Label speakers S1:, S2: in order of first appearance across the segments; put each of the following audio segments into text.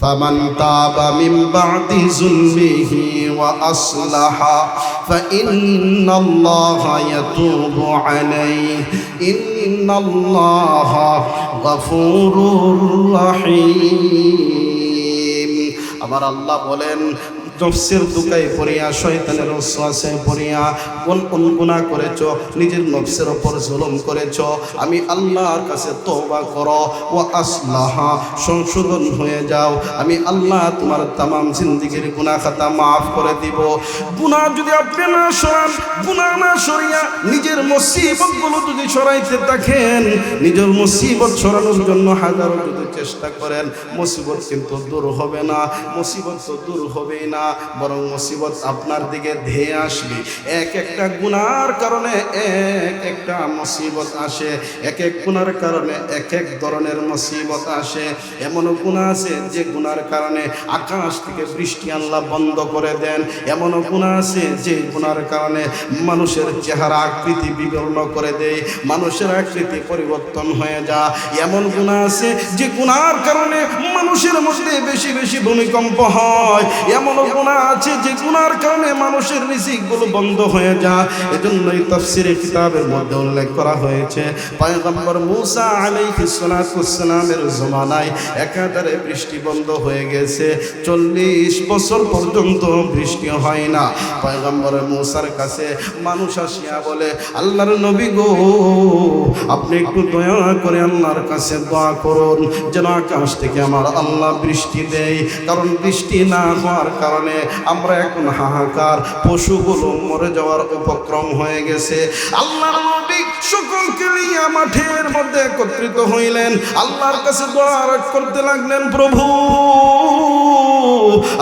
S1: ফামান তাবা মিন বাদি যুলমিহি ওয়া আসলাহা ফাইন্নাল্লাহা ইয়াতুবু আলাইহি ইন্নাল্লাহা গফুরুর রহিম। আমার আল্লাহ বলেন, নফসের দুকায় পড়িয়া, শয়তানের ওয়াসওয়াসায় পড়িয়া কোন কোন গুনাহ করেছো, নিজের নফসের উপর জুলুম করেছো, আমি আল্লাহর কাছে তওবা করো, ওয়া আসলাহা, সংশোধন হয়ে যাও, আমি আল্লাহ তোমার তামাম জিন্দেগীর গুনাহ খাতা মাফ করে দিব। গুনাহ যদি আপনি না সরান, গুনাহ না সরিয়া নিজের মুসিবতগুলো যদি সরাইতে থাকেন, নিজের মুসিবত সরানোর জন্য হাজারো যদি চেষ্টা করেন, মুসিবত কিন্তু দূর হবে না, মুসিবত তো দূর হবেই না, বরং মুসিবত আপনার দিকে ধেয়ে আসবে। এক একটা গুনার কারণে এক একটা মুসিবত আসে, এক এক গুনার কারণে এক এক ধরনের মুসিবত আসে। এমন গুনাহ আছে যে গুনার কারণে আকাশ থেকে বৃষ্টি আল্লাহ বন্ধ করে দেন, এমন গুনাহ আছে যে গুনার কারণে মানুষের চেহারা আকৃতি বিবর্ণ করে দেয়, মানুষের আকৃতি পরিবর্তন হয়ে যায়। এমন গুনাহ আছে যে গুনার কারণে মানুষের মধ্যে বেশি বেশি ভূমিকম্প হয়, এমন গুনাহ আছে যে গুনার কারণে মানুষের রিজিকগুলো বন্ধ হয়ে যায়। এজন্যই তাফসীরে কিতাবের মধ্যে উল্লেখ করা হয়েছে, পয়গম্বর মূসা আলাইহিস সালাতু ওয়াস সালামের জমানায় একাধারে বৃষ্টি বন্ধ হয়ে গেছে, 40 বছর পর্যন্ত বৃষ্টি হয় না। পয়গম্বর মূসার কাছে মানুষ আসিয়া বলে, আল্লাহর নবী গো, আপনি একটু দয়া করে আল্লাহর কাছে দোয়া করুন যেন আকাশ থেকে আমার আল্লাহ বৃষ্টি দেয়, কারণ বৃষ্টি না হওয়ার কারণে আমরা এখন হাহাকার, পশুগুলো মরে যাওয়ার উপক্রম হয়ে গেছে। আল্লাহর নবী সকলকে নিয়ে মাঠের মধ্যে একত্রিত হইলেন, আল্লাহর কাছে দোয়া করতে লাগলেন, প্রভু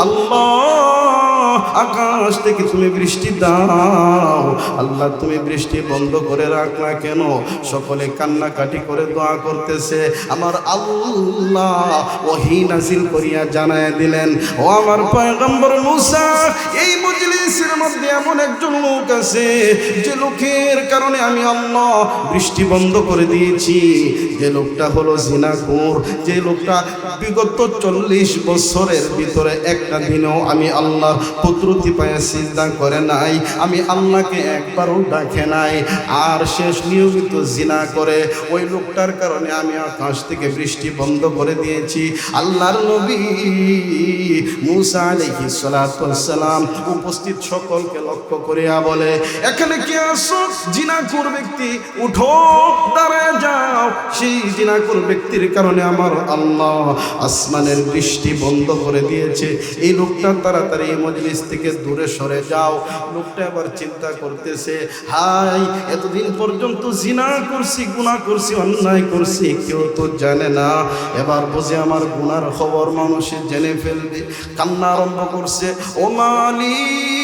S1: আল্লাহ, আকাশ থেকে তুমি বৃষ্টি দাও, আল্লাহ তুমি বৃষ্টি বন্ধ করে রাখলা কেন? সকলে কান্নাকাটি করে দোয়া করতেছে। আমার আল্লাহ ওহী নাযিল করিয়া জানায় দিলেন, ও আমার পয়গম্বর মূসা, এই মজলিসের মধ্যে এমন একজন লোক আছে যে লোকের কারণে আমি আল্লাহ বৃষ্টি বন্ধ করে দিয়েছি। যে লোকটা হলো জিনাখোর, যে লোকটা বিগত 40 বছরের ভিতরে একটা দিনও আমি আল্লাহ কুদরতি পায়ে সিজদা করে নাই, আমি আল্লাহকে একবারও ডাকে নাই, আর শেষ নিয়মিত জিনা করে, ওই লোকটার কারণে আমি আকাশ থেকে বৃষ্টি বন্ধ করে দিয়েছি। আল্লাহর নবী মূসা আলাইহিস সালাতু ওয়াস সালাম উপস্থিত সকলকে লক্ষ্য করিয়া বলে, এখানে কি আসো জিনাখোর ব্যক্তি, উঠো দাঁড়ায় যাও। সেই জিনাখোর ব্যক্তির কারণে আমার আল্লাহ আসমানের বৃষ্টি বন্ধ করে দিয়েছে, এই লোকটা তাড়াতাড়ি এই মজলিস থেকে দূরে সরে যাও। লোকটা আবার চিন্তা করতেছে, হাই, এতদিন পর্যন্ত জিনা করছি, গুনাহ করছি, অন্যায় করছি, কেউ তো জানে না, এবার বুঝে আমার গুনার খবর মানুষে জেনে ফেলবে। কান্না আরম্ভ করছে, ও মালিক,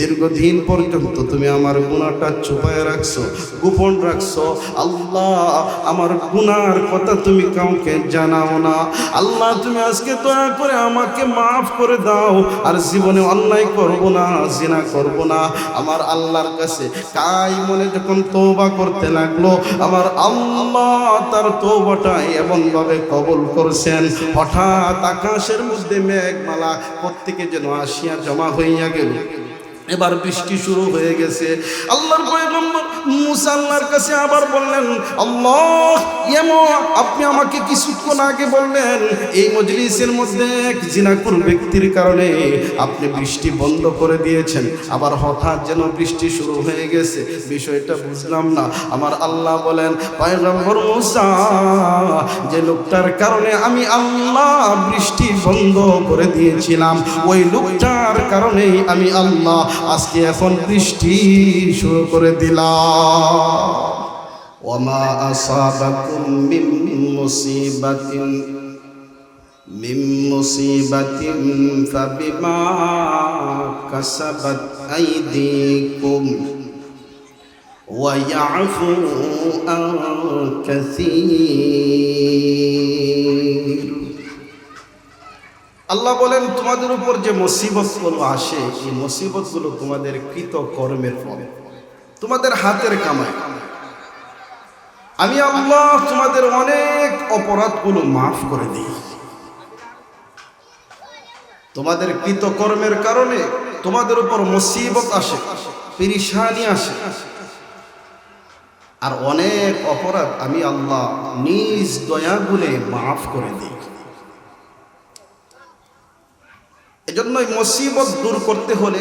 S1: দীর্ঘদিন পর্যন্ত তুমি আমার গুনাহটা চুপায় রাখছো, গোপন রাখছো, আল্লাহ আমার গুনার কথা তুমি কাউকে জানাও না, আল্লাহ তুমি আজকে দয়া করে আমাকে মাফ করে দাও, আর জীবনে অন্যায় করব না, জিনা করব না। আমার আল্লাহর কাছে কাই মনে যখন তওবা করতে লাগলো, আমার আল্লাহ তার তওবাটা এমনভাবে কবুল করছেন, হঠাৎ আকাশের মধ্যে মেঘমালা প্রত্যেকে যেন আসিয়া জমা হইয়া গেল। এবার বৃষ্টি শুরু হয়ে গেছে। আল্লাহর পয়গম্বর মূসা আল্লাহর কাছে আবার বললেন, আল্লাহ, এমন আপনি আমাকে কিছুক্ষণ আগে বললেন এই মজলিসের মধ্যে এক জিনাখোর ব্যক্তির কারণে আপনি বৃষ্টি বন্ধ করে দিয়েছেন, আবার হঠাৎ যেন বৃষ্টি শুরু হয়ে গেছে, বিষয়টা বুঝলাম না। আমার আল্লাহ বলেন, পয়গম্বর মূসা, যে লোকটার কারণে আমি আল্লাহ বৃষ্টি বন্ধ করে দিয়েছিলাম, ওই লোকটার কারণেই আমি আল্লাহ আজকে এখন বৃষ্টি শুরু করে দিলাম। ওয়ামা আসাবাকুম মিন মুসিবাতিন ফাবিমা কাসাবাত আইদিকুম ওয়া ইয়াফু আন কাসীর। আল্লাহ বলেন, তোমাদের উপর যে মুসিবতগুলো আসে, এই মুসিবতগুলো তোমাদের কৃত কর্মের ফল, তোমাদের হাতের কামাই। আমি আল্লাহ তোমাদের অনেক অপরাধগুলো মাফ করে দিই। তোমাদের কৃতকর্মের কারণে তোমাদের উপর মুসিবত আসে, পেরেশানি আসে, আর অনেক অপরাধ আমি আল্লাহ নিজ দয়া গুণে মাফ করে দিই। এজন্যই মুসিবত দূর করতে হলে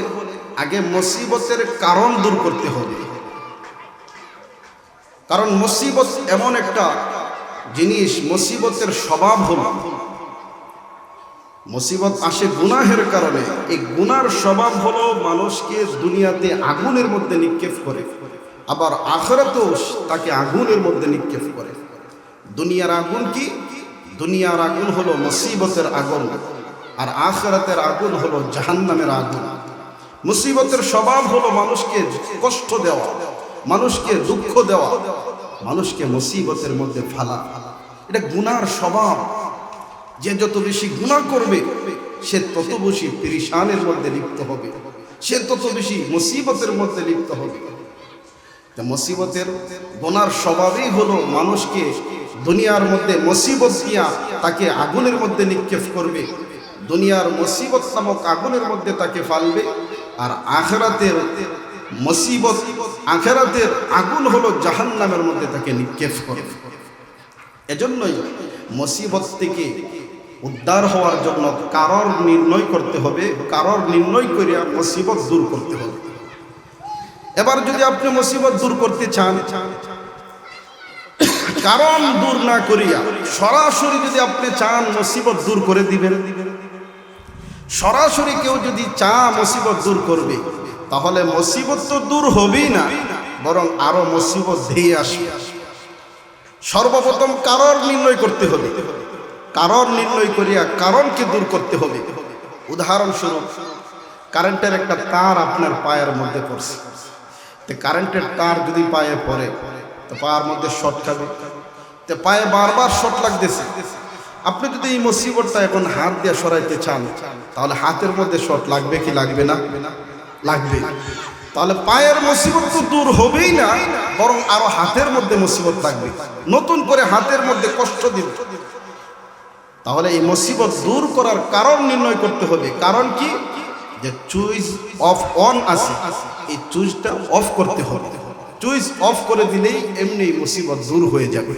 S1: আগে মুসিবতের কারণ দূর করতে হবে। কারণ মুসিবত এমন একটা জিনিস, মুসিবতের স্বভাব হলো, মুসিবত আসে গুনাহের কারণে। এই গুনার স্বভাব হলো মানুষকে দুনিয়াতে আগুনের মধ্যে নিক্ষেপ করে, আবার আখিরাতেও তাকে আগুনের মধ্যে নিক্ষেপ করে। দুনিয়ার আগুন কি? দুনিয়ার আগুন হলো মুসিবতের আগুন, আর আখিরাতের আগুন হলো জাহান্নামের আগুন। মুসিবতের স্বভাব হলো মানুষকে কষ্ট দেওয়া, মানুষকে দুঃখ দেওয়া, মানুষকে মুসিবতের মধ্যে ফেলা। এটা গুনার স্বভাব। যে যত বেশি গুনাহ করবে সে তত বেশি পেরেশানের মধ্যে লিপ্ত হবে, সে তত বেশি মুসিবতের মধ্যে লিপ্ত হবে। মুসিবতের গুনার স্বভাবই হলো মানুষকে দুনিয়ার মধ্যে মুসিবত দিয়া তাকে আগুনের মধ্যে নিক্ষেপ করবে, দুনিয়ার মুসিবত নামক আগুনের মধ্যে তাকে ফালবে। আর আখিরাতের মুসিবত, আখিরাতের আগুন হলো জাহান্নামের মধ্যে তাকে নিক্ষেপ করবে। এজন্যই মুসিবত থেকে উদ্ধার হওয়ার জন্য কারণ নির্ণয় করতে হবে, কারণ নির্ণয় করিয়া মুসিবত দূর করতে হবে। এবার যদি আপনি মুসিবত দূর করতে চান, কারণ দূর না করিয়া সরাসরি যদি আপনি চান মুসিবত দূর করে দিবেন, সরাসরি কেউ যদি মুসিবত দূর করবে, তাহলে মুসিবত তো দূর হবেই না, বরং আরো মুসিবত ধেয়ে আসবে। সর্বপ্রথম কারণ নির্ণয় করতে হবে, কারণ নির্ণয় করিয়া কারণকে দূর করতে হবে। উদাহরণস্বরূপ, কারেন্টের একটা তার আপনার পায়ের মধ্যে পড়ছে, তো কারেন্টের তার যদি পায়ে পড়ে তো পায়ের মধ্যে শর্ট খাবে, তো পায়ে বারবার শর্ট লাগতেছে। আপনি যদি এই মুসিবতটা এখন হাত দিয়ে সরাইতে চান, তাহলে হাতের মধ্যে শর্ট লাগবে কি লাগবে না? লাগবে। তাহলে পায়ের মুসিবত তো দূর হবেই না, বরং আরো হাতের মধ্যে মুসিবত লাগবে, নতুন করে হাতের মধ্যে কষ্ট দিবে। তাহলে এই মুসিবত দূর করার কারণ নির্ণয় করতে হবে। কারণ কি? যে সুইচ অফ অন আছে, এই সুইচটা অফ করতে হবে। সুইচ অফ করে দিলেই এমনি মুসিবত দূর হয়ে যাবে।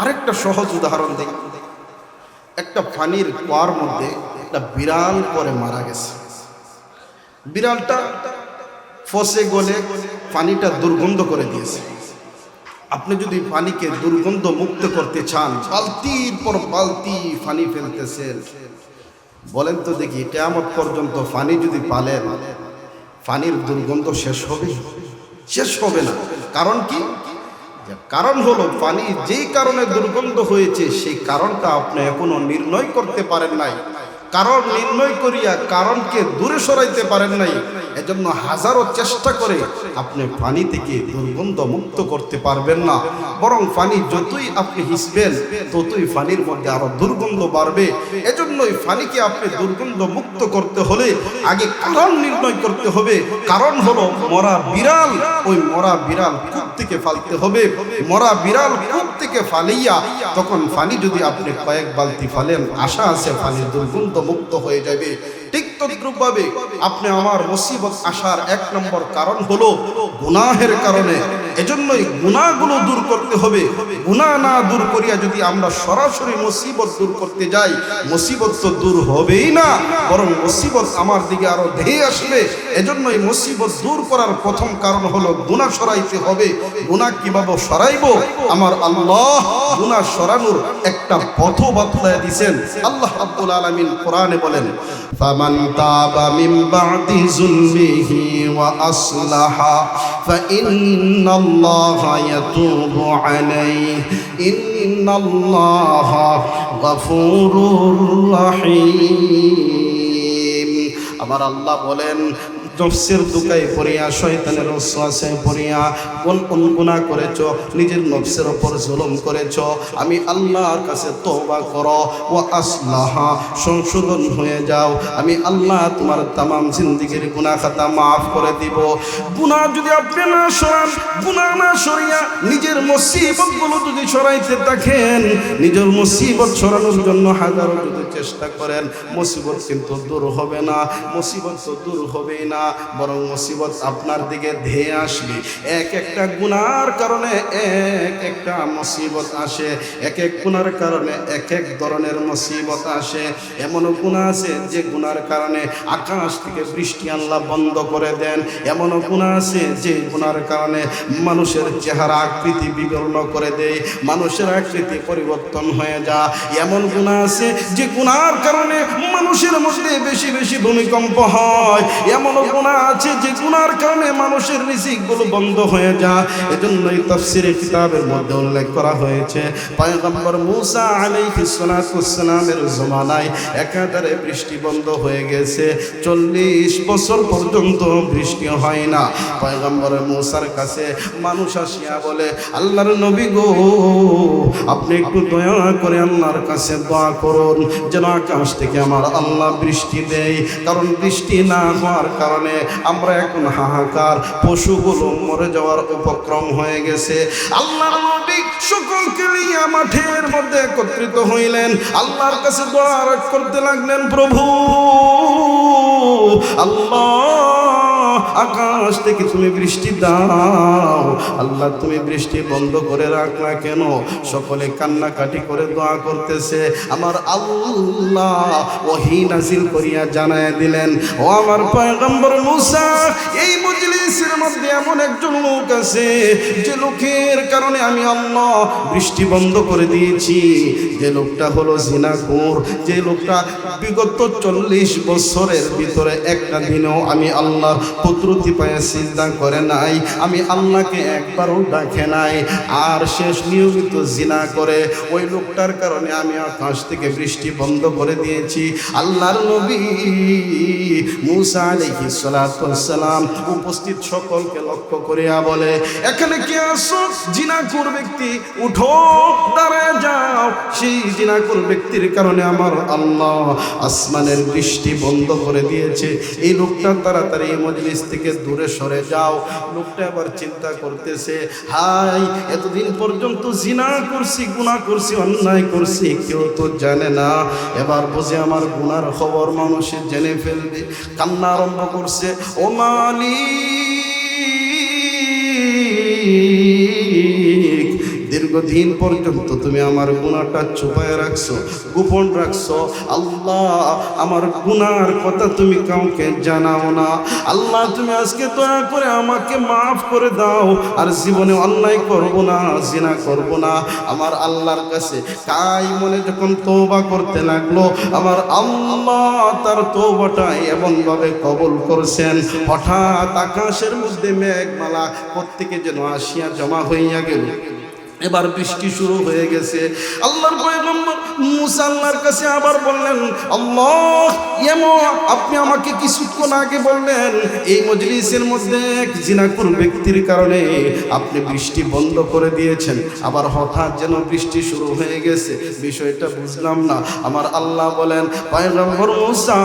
S1: আরেকটা সহজ উদাহরণ দিই। একটা পানির কুয়ার মধ্যে একটা বিড়াল পরে মারা গেছে। বিড়ালটা ফসে গলে পানিটা দুর্গন্ধ করে দিয়েছে। আপনি যদি পানিকে দুর্গন্ধ মুক্ত করতে চান, বালতির পর বালতি পানি ফেলতেছেন, বলেন তো দেখি কিয়ামত পর্যন্ত পানি যদি পালেন, পানির দুর্গন্ধ শেষ হবে? শেষ হবে না। কারণ কি? কারণ হলো পানি যেই কারণে দুর্গন্ধ হয়েছে সেই কারণটা আপনি এখনো নির্ণয় করতে পারেন নাই। কারণ নির্ণয় করিয়া কারণকে দূরে সরাইতে পারেন নাই। এজন্য হাজারো চেষ্টা করে আপনি পানি থেকে দুর্গন্ধ মুক্ত করতে পারবেন না, বরং পানি যতই আপনি হিসবেন ততই পানির মধ্যে আরো দুর্গন্ধ বাড়বে। এজন্যই পানিকে আপনি দুর্গন্ধ মুক্ত করতে হলে আগে কারণ নির্ণয় করতে হবে। কারণ হলো মরা বিড়াল, ওই মরা বিড়াল কূপ থেকে ফালতে হবে। মরা বিড়াল কূপ থেকে ফালাইয়া তখন পানি যদি আপনি কয়েক বালতি ফালেন, আশা আছে পানির দুর্গন্ধ মুক্ত হয়ে যাবে। ঠিক তদ্রূপভাবে আপনি আমার মুসিবত আসার এক নম্বর কারণ হলো গুনাহের কারণে। এজন্যই গুনাহগুলো দূর করতে হবে। গুনাহ না দূর করিয়া যদি আমরা সরাসরি মুসিবত দূর করতে যাই, মুসিবত তো দূর হবেই না, বরং মুসিবত আমার দিকে আরো ধেয়ে আসবে। এজন্যই মুসিবত দূর করার প্রথম কারণ হলো গুনাহ সরাইতে হবে। গুনাহ কিভাবে সরাইবো? আমার আল্লাহ গুনাহ সরানোর একটা পথ বাতলায় দিয়েছেন। আল্লাহ রাব্বুল আলামিন কোরআনে বলেন, ফামান তাবা মিন বাদি যুলমিহি ওয়া আসলাহা ফাইন্নাল্লাহা ইয়াতুবু আলাইহি ইন্নাল্লাহা গফুরুর রহিম। আমার আল্লাহ বলেন, নফসের দুকায় পড়িয়া শয়তানের ওয়াসওয়াসায় পড়িয়া কোন কোন গুনাহ করেছো, নিজের নফসের উপর জুলুম করেছো, আমি আল্লাহর কাছে তওবা করো। ওয়া আসলাহা, সংশোধন হয়ে যাও, আমি আল্লাহ তোমার তামাম জিন্দেগীর গুনাহ খাতা মাফ করে দিব। গুনাহ যদি আপনি না সরান, গুনাহ না সরিয়া নিজের মুসিবতগুলো যদি সরাইতে থাকেন, নিজের মুসিবত সরানোর জন্য হাজারো যদি চেষ্টা করেন, মুসিবত কিন্তু দূর হবে না। মুসিবত তো দূর হবেই না, বরং মুসিবত আপনার দিকে ধেয়ে আসবে। এক একটা গুনার কারণে এক একটা মুসিবত আসে, এক এক গুনার কারণে এক এক ধরনের মুসিবত আসে। এমনও গুনাহ আছে যে গুনার কারণে আকাশ থেকে বৃষ্টি আল্লাহ বন্ধ করে দেন। এমনও গুনাহ আছে যে গুনার কারণে মানুষের চেহারা আকৃতি বিবর্ণ করে দেয়, মানুষের আকৃতি পরিবর্তন হয়ে যায়। এমন গুনাহ আছে যে গুনার কারণে মানুষের মধ্যে বেশি বেশি ভূমিকম্প হয়। এমনও গুনাহ আছে যে গুনার কারণে মানুষের রিজিকগুলো বন্ধ হয়ে যায়। এজন্যই তাফসীরে কিতাবের মধ্যে উল্লেখ করা হয়েছে, পয়গম্বর মূসা আলাইহিস সালাতু ওয়াস সালামের জমানায় একাধারে বৃষ্টি বন্ধ হয়ে গেছে, 40 বছর পর্যন্ত বৃষ্টি হয় না। পয়গম্বর মূসার কাছে মানুষ আসিয়া বলে, আল্লাহর নবী গো, আপনি একটু দয়া করে আল্লাহর কাছে দোয়া করুন যেন আকাশ থেকে আমার আল্লাহ বৃষ্টি দেয়, কারণ বৃষ্টি না হওয়ার কারণে আমরা এখন হাহাকার, পশুগুলো মরে যাওয়ার উপক্রম হয়ে গেছে। আল্লাহর নবী সকলকে নিয়ে মাঠের মধ্যে একত্রিত হইলেন, আল্লাহর কাছে দোয়া করতে লাগলেন, প্রভু আল্লাহ, আকাশ থেকে তুমি বৃষ্টি দাও। আল্লাহ, তুমি বৃষ্টি বন্ধ করে রাখলা কেন? সকলে কান্নাকাটি করে দোয়া করতেছে। আমার আল্লাহ ওহী নাজিল করিয়া জানায় দিলেন, ও আমার পয়গম্বর মূসা, এই মজলিসের মধ্যে এমন একজন লোক আছে যে লোকের কারণে আমি আল্লাহ বৃষ্টি বন্ধ করে দিয়েছি। যে লোকটা হলো জিনাখোর, যে লোকটা বিগত 40 বছরের ভিতরে একটা দিনও আমি আল্লাহর কুদরতি পায়ে সিজদা করে নাই, আমি আল্লাহকে একবারও ডাকে নাই, আর শেষ নিয়মিত জিনা করে, ওই লোকটার কারণে আমি আকাশ থেকে বৃষ্টি বন্ধ করে দিয়েছি। আল্লাহর নবী মূসা আলাইহিস সালাতু ওয়াস সালাম উপস্থিত সকলকে লক্ষ্য করিয়া বলে, এখানে কে আসো? জিনাখোর ব্যক্তি, উঠো, দাঁড়ায় যাও। সেই জিনাখোর ব্যক্তির কারণে আমার আল্লাহ আসমানের বৃষ্টি বন্ধ করে দিয়েছে। এই লোকটা তাড়াতাড়ি মজলিস থেকে দূরে সরে যাও। লোকটা আবার চিন্তা করতেছে, হাই, এতদিন পর্যন্ত জিনা করছি, গুনাহ করছি, অন্যায় করছি, কেউ তো জানে না, এবার বুঝে আমার গুনার খবর মানুষে জেনে ফেলবে। কান্না আরম্ভ করছে, ও মালিক, দীর্ঘদিন পর্যন্ত তুমি আমার গুনাহটা চুপায় রাখছো, গোপন রাখছো। আল্লাহ, আমার গুনার কথা তুমি কাউকে জানাও না। আল্লাহ, তুমি আজকে দয়া করে আমাকে মাফ করে দাও, আর জীবনে অন্যায় করব না, জিনা করব না। আমার আল্লাহর কাছে কাই মনে যখন তওবা করতে লাগলো, আমার আল্লাহ তার তওবাটা এমনভাবে কবুল করছেন, হঠাৎ আকাশের মধ্যে মেঘমালা প্রত্যেকে যেন আসিয়া জমা হইয়া গেল। এবার বৃষ্টি শুরু হয়ে গেছে। আল্লাহর পয়গম্বর মূসা আল্লাহর কাছে আবার বললেন, আল্লাহ, আপনি আমাকে কিছুক্ষণ আগে বললেন এই মজলিসের মধ্যে এক জিনাখোর ব্যক্তির কারণে আপনি বৃষ্টি বন্ধ করে দিয়েছেন, আবার হঠাৎ যেন বৃষ্টি শুরু হয়ে গেছে, বিষয়টা বুঝলাম না। আমার আল্লাহ বলেন, পয়গম্বর মূসা,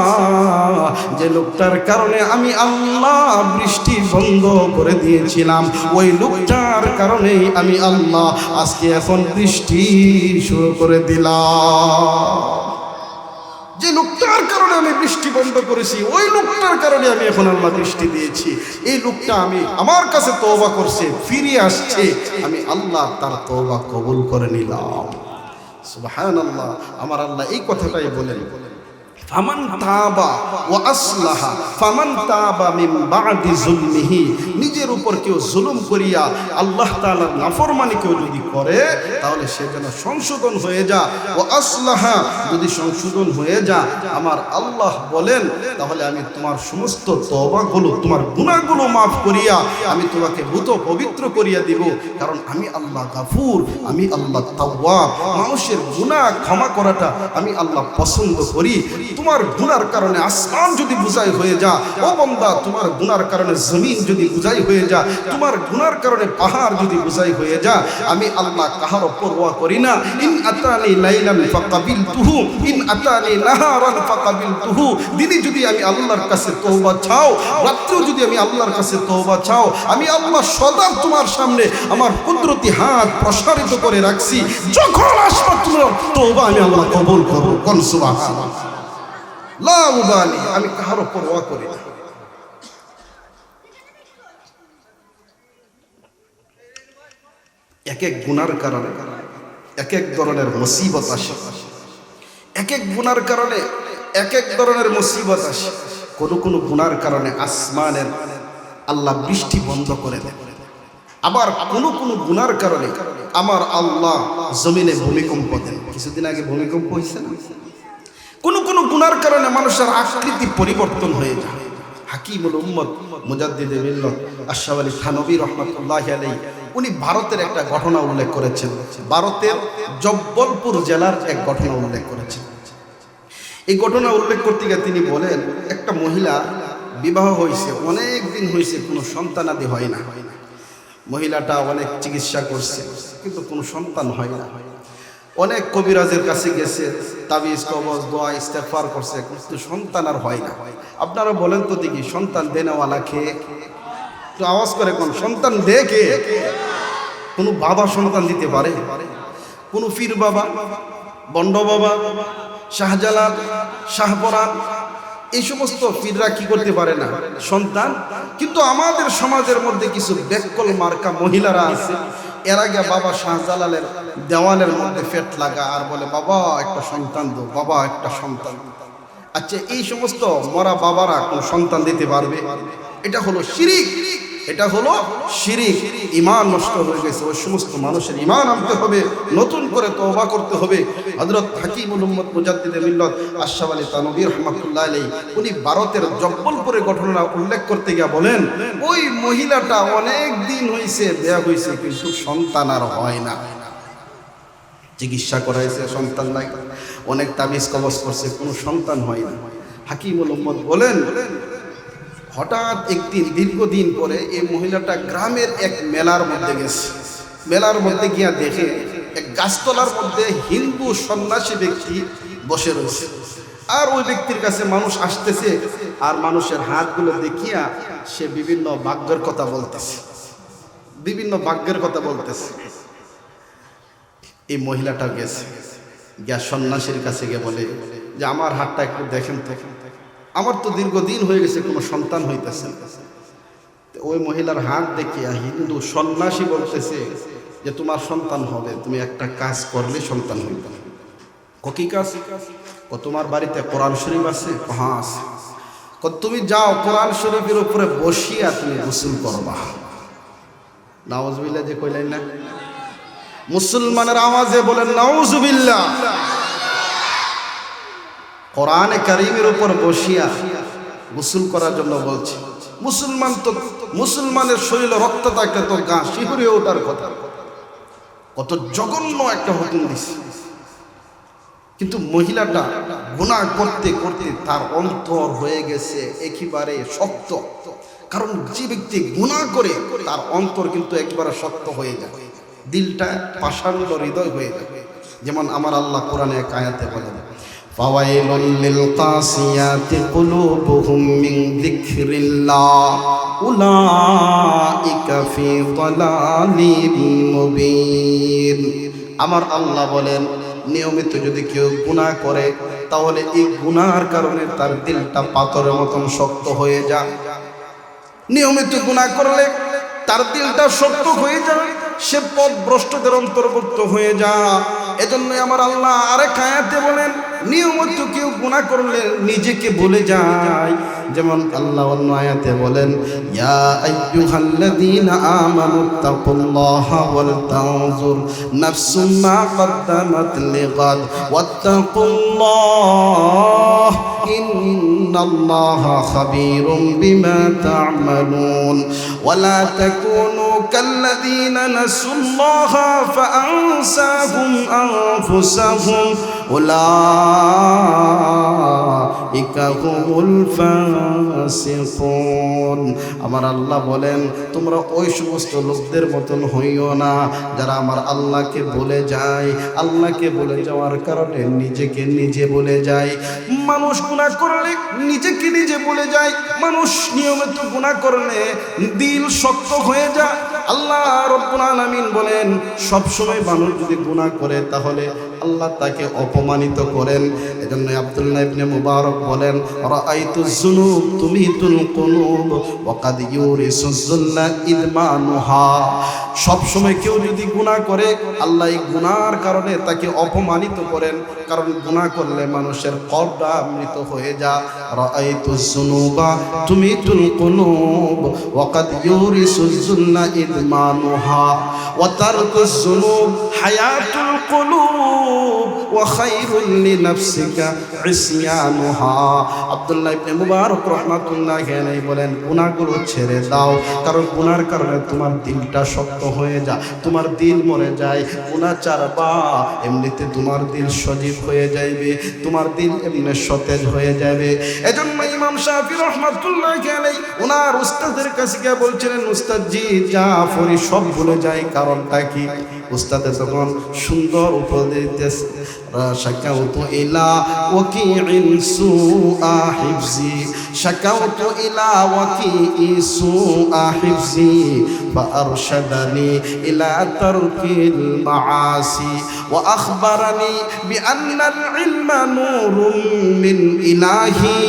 S1: যে লোকটার কারণে আমি আল্লাহ বৃষ্টি বন্ধ করে দিয়েছিলাম, ওই লোকটার কারণেই আমি আল্লাহ আজকে এখন বৃষ্টি শুরু করে দিলাম। যে লোকটার কারণে আমি বৃষ্টি বন্ধ করেছি, ওই লোকটার কারণে আমি এখন আল্লাহ বৃষ্টি দিয়েছি। এই লোকটা আমার কাছে তওবা করছে, ফিরে আসছে, আমি আল্লাহ তার তওবা কবুল করে নিলাম। সুবহানাল্লাহ। আমার আল্লাহ এই কথাটাই বলেন, ফামান তাবা ওয়া আসলাহা ফামান তাবা মিন বাদি যুলমিহি, নিজের উপর কেউ জুলুম করিয়া আল্লাহ তাআলার নাফরমানি কেউ যদি করে, তাহলে সে যেন সংশোধন হয়ে যা। ওয়া আসলাহা, যদি সংশোধন হয়ে যা, আমার আল্লাহ বলেন, তাহলে আমি তোমার সমস্ত তওবাগুলো, তোমার গুনাহগুলো মাফ করিয়া আমি তোমাকে ভূত পবিত্র করিয়া দিব। কারণ আমি আল্লাহ গাফুর, আমি আল্লাহ তাওয়াব। মানুষের গুনাহ ক্ষমা করাটা আমি আল্লাহ পছন্দ করি। তোমার গুনার কারণে আসমান যদি বুঝাই হয়ে যা, ও বান্দা তোমার গুনার কারণে জমিন যদি বুঝাই হয়ে যা, তোমার গুনার কারণে পাহাড় যদি বুঝাই হয়ে যা, আমি আল্লাহ কাহারও পরোয়া করি না। ইন আতানি লাইলান ফাকাবিলতুহু ইন আতানি নাহারান ফাকাবিলতুহু। দিনে যদি আমি আল্লাহর কাছে তওবা চাও, রাত্রেও যদি আমি আল্লাহর কাছে তওবা চাও, আমি আল্লাহ সদা তোমার সামনে আমার কুদরতি হাত প্রসারিত করে রাখছি। যখন আসবে তোমার তওবা আমি আল্লাহ কবুল করব। কোন সুবহানাল্লাহ। লা উবালি, আমি কাহারও পরোয়া করি না। এক এক গুনার কারণে এক এক ধরনের মুসিবত আসে, এক এক গুনার কারণে এক এক ধরনের মুসিবত আসে। কোন কোন গুনার কারণে আসমানের আল্লাহ বৃষ্টি বন্ধ করে দেন, আবার কোন কোন গুনার কারণে আমার আল্লাহ জমিনে ভূমিকম্প দেন। কিছুদিন আগে ভূমিকম্প হয়েছে না? কোন কোন গুনার কারণে মানুষের আকৃতি পরিবর্তন হয়ে যায়। হাকিমুল উম্মত মুজাদ্দিদে মিল্লাত আশরাফ আলী থানভী রাহমাতুল্লাহি আলাইহি উনি ভারতের একটা ঘটনা উল্লেখ করেছেন। ভারতের জব্বলপুর জেলার এক ঘটনা উল্লেখ করেছেন। এই ঘটনা উল্লেখ করতে গিয়ে তিনি বলেন, একটা মহিলা বিবাহ হয়েছে, অনেক দিন হয়েছে, কোনো সন্তানাদি হয় না। মহিলাটা অনেক চিকিৎসা করছে কিন্তু কোনো সন্তান হয় না। অনেক কবিরাজের কাছে গেছে, তাবিজ কবজ দোয়া ইস্তেগফার করছে, কিন্তু সন্তান আর হয় না। আপনারা বলেন তো দেখি, সন্তান দেনেওয়ালা কে? তো আওয়াজ করে কোন সন্তান দে কে? কোনো বাবা সন্তান দিতে পারে? কোনো পীর বাবা, বন্ড বাবা, শাহজালাল, শাহপরান, এই সমস্ত পীররা কি করতে পারে না? সন্তান। কিন্তু আমাদের সমাজের মধ্যে কিছু বেকল মার্কা মহিলারা আছে, এর আগে বাবা শাহজালালের দেওয়ালের মধ্যে ফেট লাগা আর বলে বাবা একটা সন্তান দো, বাবা একটা সন্তান। আচ্ছা, এই সমস্ত মরা বাবারা কোন সন্তান দিতে পারবে? এটা হলো শিরিক, এটা হলো শিরিক। ঈমান নষ্ট হয়ে গেছে। ওই সমস্ত মানুষের ঈমান আনতে হবে, নতুন করে তওবা করতে হবে। হযরত হাকিমুল উম্মত মুজাদ্দিদে মিল্লাত আশরাফ আলী থানভী রাহমাতুল্লাহি আলাইহি উনি ভারতের জব্বলপুরের ঘটনা উল্লেখ করতে গিয়ে বলেন, ওই মহিলাটা অনেক দিন হয়েছে বিয়ে হয়েছে কিন্তু সন্তান আর হয় না। চিকিৎসা করাইছে, সন্তান নাই, অনেক তাবিজ কবজ করছে, কোনো সন্তান হয় না। হাকিমুল উম্মত বলেন, হঠাৎ একদিন দীর্ঘদিন পরে এই মহিলাটা গ্রামের এক মেলার মধ্যে গেছে। মেলার মধ্যে গিয়া দেখে এক গাছতলার মধ্যে হিন্দু সন্ন্যাসী ব্যক্তি বসে রয়েছে। আর ওই ব্যক্তির কাছে মানুষ আসতেছে, আর মানুষের হাতগুলো দেখিয়া সে বিভিন্ন ভাগ্যের কথা বলতেছে, বিভিন্ন ভাগ্যের কথা বলতেছে। এই মহিলাটা গেছে, গিয়া সন্ন্যাসীর কাছে গিয়ে বলে যে আমার হাতটা একটু দেখেন তো, আমার তো দীর্ঘদিন হয়ে গেছে কোনো সন্তান হইতেছে। ওই মহিলার হাত দেখিয়া হিন্দু সন্ন্যাসী বলতেছে যে তোমার সন্তান হবে, তুমি একটা কাজ করলে সন্তান হইবে। কি কাজ? তোমার বাড়িতে কোরআন শরীফ আছে? হ্যাঁ আছে। তুমি যাও কোরআন শরীফের উপরে বসিয়া তুমি গোসল করবা। নাউজুবিল্লাহ যে কইলেন না, মুসলমানের আওয়াজে বলেন নাউজুবিল্লাহ। কোরআনে কারীমের উপর বসিয়া গোসল করার জন্য বলছি। মুসলমান তো, মুসলমানের শরীরে রক্ত থাকলে তো গা শিহরে ওঠার কথা। কত জঘন্য একটা হুকুম দিছে। কিন্তু মহিলাটা গুনাহ করতে করতে তার অন্তর হয়ে গেছে একেবারে শক্ত। কারণ যে ব্যক্তি গুনাহ করে তার অন্তর কিন্তু একবারে শক্ত হয়ে যায়, দিলটা পাষাণ্ড হৃদয় হয়ে যায়। যেমন আমার আল্লাহ কোরআনে এক আয়াতে বলেন, ফাওয়াইলুল লিল কাসিয়াতি কুলুবুহুম মিন যিকরিল্লাহ উলাইকা ফি দালালিম মুবিন। আমার আল্লাহ বলেন, নিয়মিত যদি কেউ গুনাহ করে তাহলে এই গুনাহর কারণে তার দিলটা পাথরের মতন শক্ত হয়ে যায়। নিয়মিত গুনাহ করলে তার দিলটা শক্ত হয়ে যায়, সে পথভ্রষ্টদের অন্তর্ভুক্ত হয়ে যায়। এজন্যই আমার আল্লাহ আরেক আয়াতে বলেন, নিয়মিত কেউ গুনাহ করলে নিজেকে ভুলে যায়। যেমন আল্লাহ অন্য আয়াতে বলেন, ইয়া আইয়ুহাল্লাযীনা আমানুত্তাকুল্লাহা ওয়াল তানজুর নাফসুম মা কদ্দামাত লিগাদ ওয়াত্তাকুল্লাহ ইন্নাল্লাহা খাবীরুম বিমা তা'মালুন ওয়ালা তাকুনু কাল্লাযীনা নাসুল্লাহা ফাআনসাহুম আনফুসাহুম উলাইকা হুমুল ফাসিকুন। আমার আল্লাহ বলেন তোমরা ওই সমস্ত লোকদের মতন হইও না যারা আমার আল্লাহকে ভুলে যায়। আল্লাহকে ভুলে যাওয়ার কারণে নিজেকে নিজে ভুলে যায়। মানুষ গুনাহ করলে নিজেকে নিজে ভুলে যায়। মানুষ নিয়মিত গুনাহ করলে দিল শক্ত হয়ে যায়। আল্লাহ রাব্বুল আলামিন বলেন সব সময় মানুষ যদি গুনাহ করে তাহলে আল্লাহ তাকে অপমানিত করেন। এজন্য আব্দুল্লাহ ইবনে মুবারক বলেন রাআইতুজ যুনুব তুমিতুল কুলুব ওয়া কাদ ইউরিসুজ যুল্লা ইদমানুহা। সব সময় কেউ যদি গুনাহ করে আল্লাহ এই গুনাহর কারণে তাকে অপমানিত করেন, কারণ গুনাহ করলে মানুষের কলবটা মৃত হয়ে যায়। রাআইতুজ যুনুবা তুমিতুল কুলুব ওয়া কাদ ইউরিসুজ যুল্লা ইদমানুহা ওয়া তারকুজ যুনুব হায়াতুল কুলুব ওয়া খায়রুল লিনাফসিকা ইসয়ানুহা। আব্দুল্লাহ ইবনে মুবারক রাহমাতুল্লাহি আলাইহি বলেন গুনাহগুলো ছেড়ে দাও, কারণ গুনাহর কারণে তোমার দিলটা শক্ত হয়ে যায়, তোমার দিল মরে যায়। গুনাহ ছাড়বা এমনিতে তোমার দিল সজীব হয়ে যাবে, তোমার দিল এমনি সতেজ হয়ে যাবে। এজন্য ইমাম শাফি রাহমাতুল্লাহি আলাইহি ওনার উস্তাদের কাছে গিয়ে বলছিলেন উস্তাদ জি জাফরি সব ভুলে যায়, কারণটা কি? উস্তাদে তখন সুন্দর উপদেশ দিতেছে শাকাউতু ইলা ওয়াকিইন সুআ হিফজি শাকাউতু ইলা ওয়াকিই সুআ হিফজি فأرشدني إلى ترك المعاصي وأخبرني بأن العلم نور من إلهي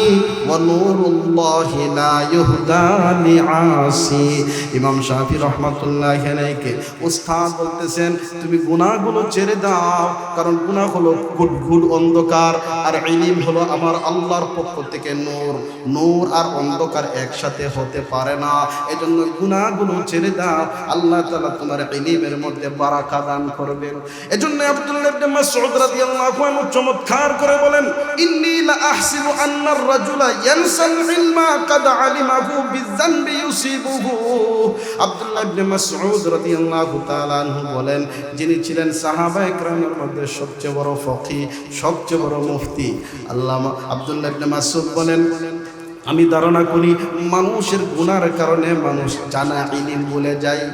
S1: ونور الله لا يهدى لعاصي। ইমাম শাফি রাহমাতুল্লাহি আলাইহি উস্তাদ বলতেছেন তুমি গুনাহগুলো ছেড়ে দাও, কারণ গুনাহ হলো ঘুট অন্ধকার আর ইলম হলো আমার আল্লাহর পক্ষ থেকে নূর। নূর আর অন্ধকার একসাথে হতে পারে না, এজন্য গুনাহগুলো ছেড়ে দাও, আল্লাহ তাআলা তোমার ইলমের মধ্যে বারাকা দান করবেন। এজন্য আব্দুল্লাহ ইবনে মাসউদ রাদিয়াল্লাহু আনহু চমৎকার করে বলেন ইন্নী লা আহসিবু আন্না আর-রাজুলা ইয়ানসাল ইলমা কাদ আলিমাহু বিযানবি ইউসিবুহু। আব্দুল্লাহ ইবনে মাসউদ রাদিয়াল্লাহু তাআলা আনহু বলেন যিনি ছিলেন সাহাবায়ে কেরামের মধ্যে সবচেয়ে বড় ফকিহ, সবচেয়ে বড় মুফতি আল্লামা আব্দুল্লাহ ইবনে মাসউদ বলেন আমি ধারণা করি মানুষের গুনার কারণে মানুষ জানা ইলম ভুলে যায়,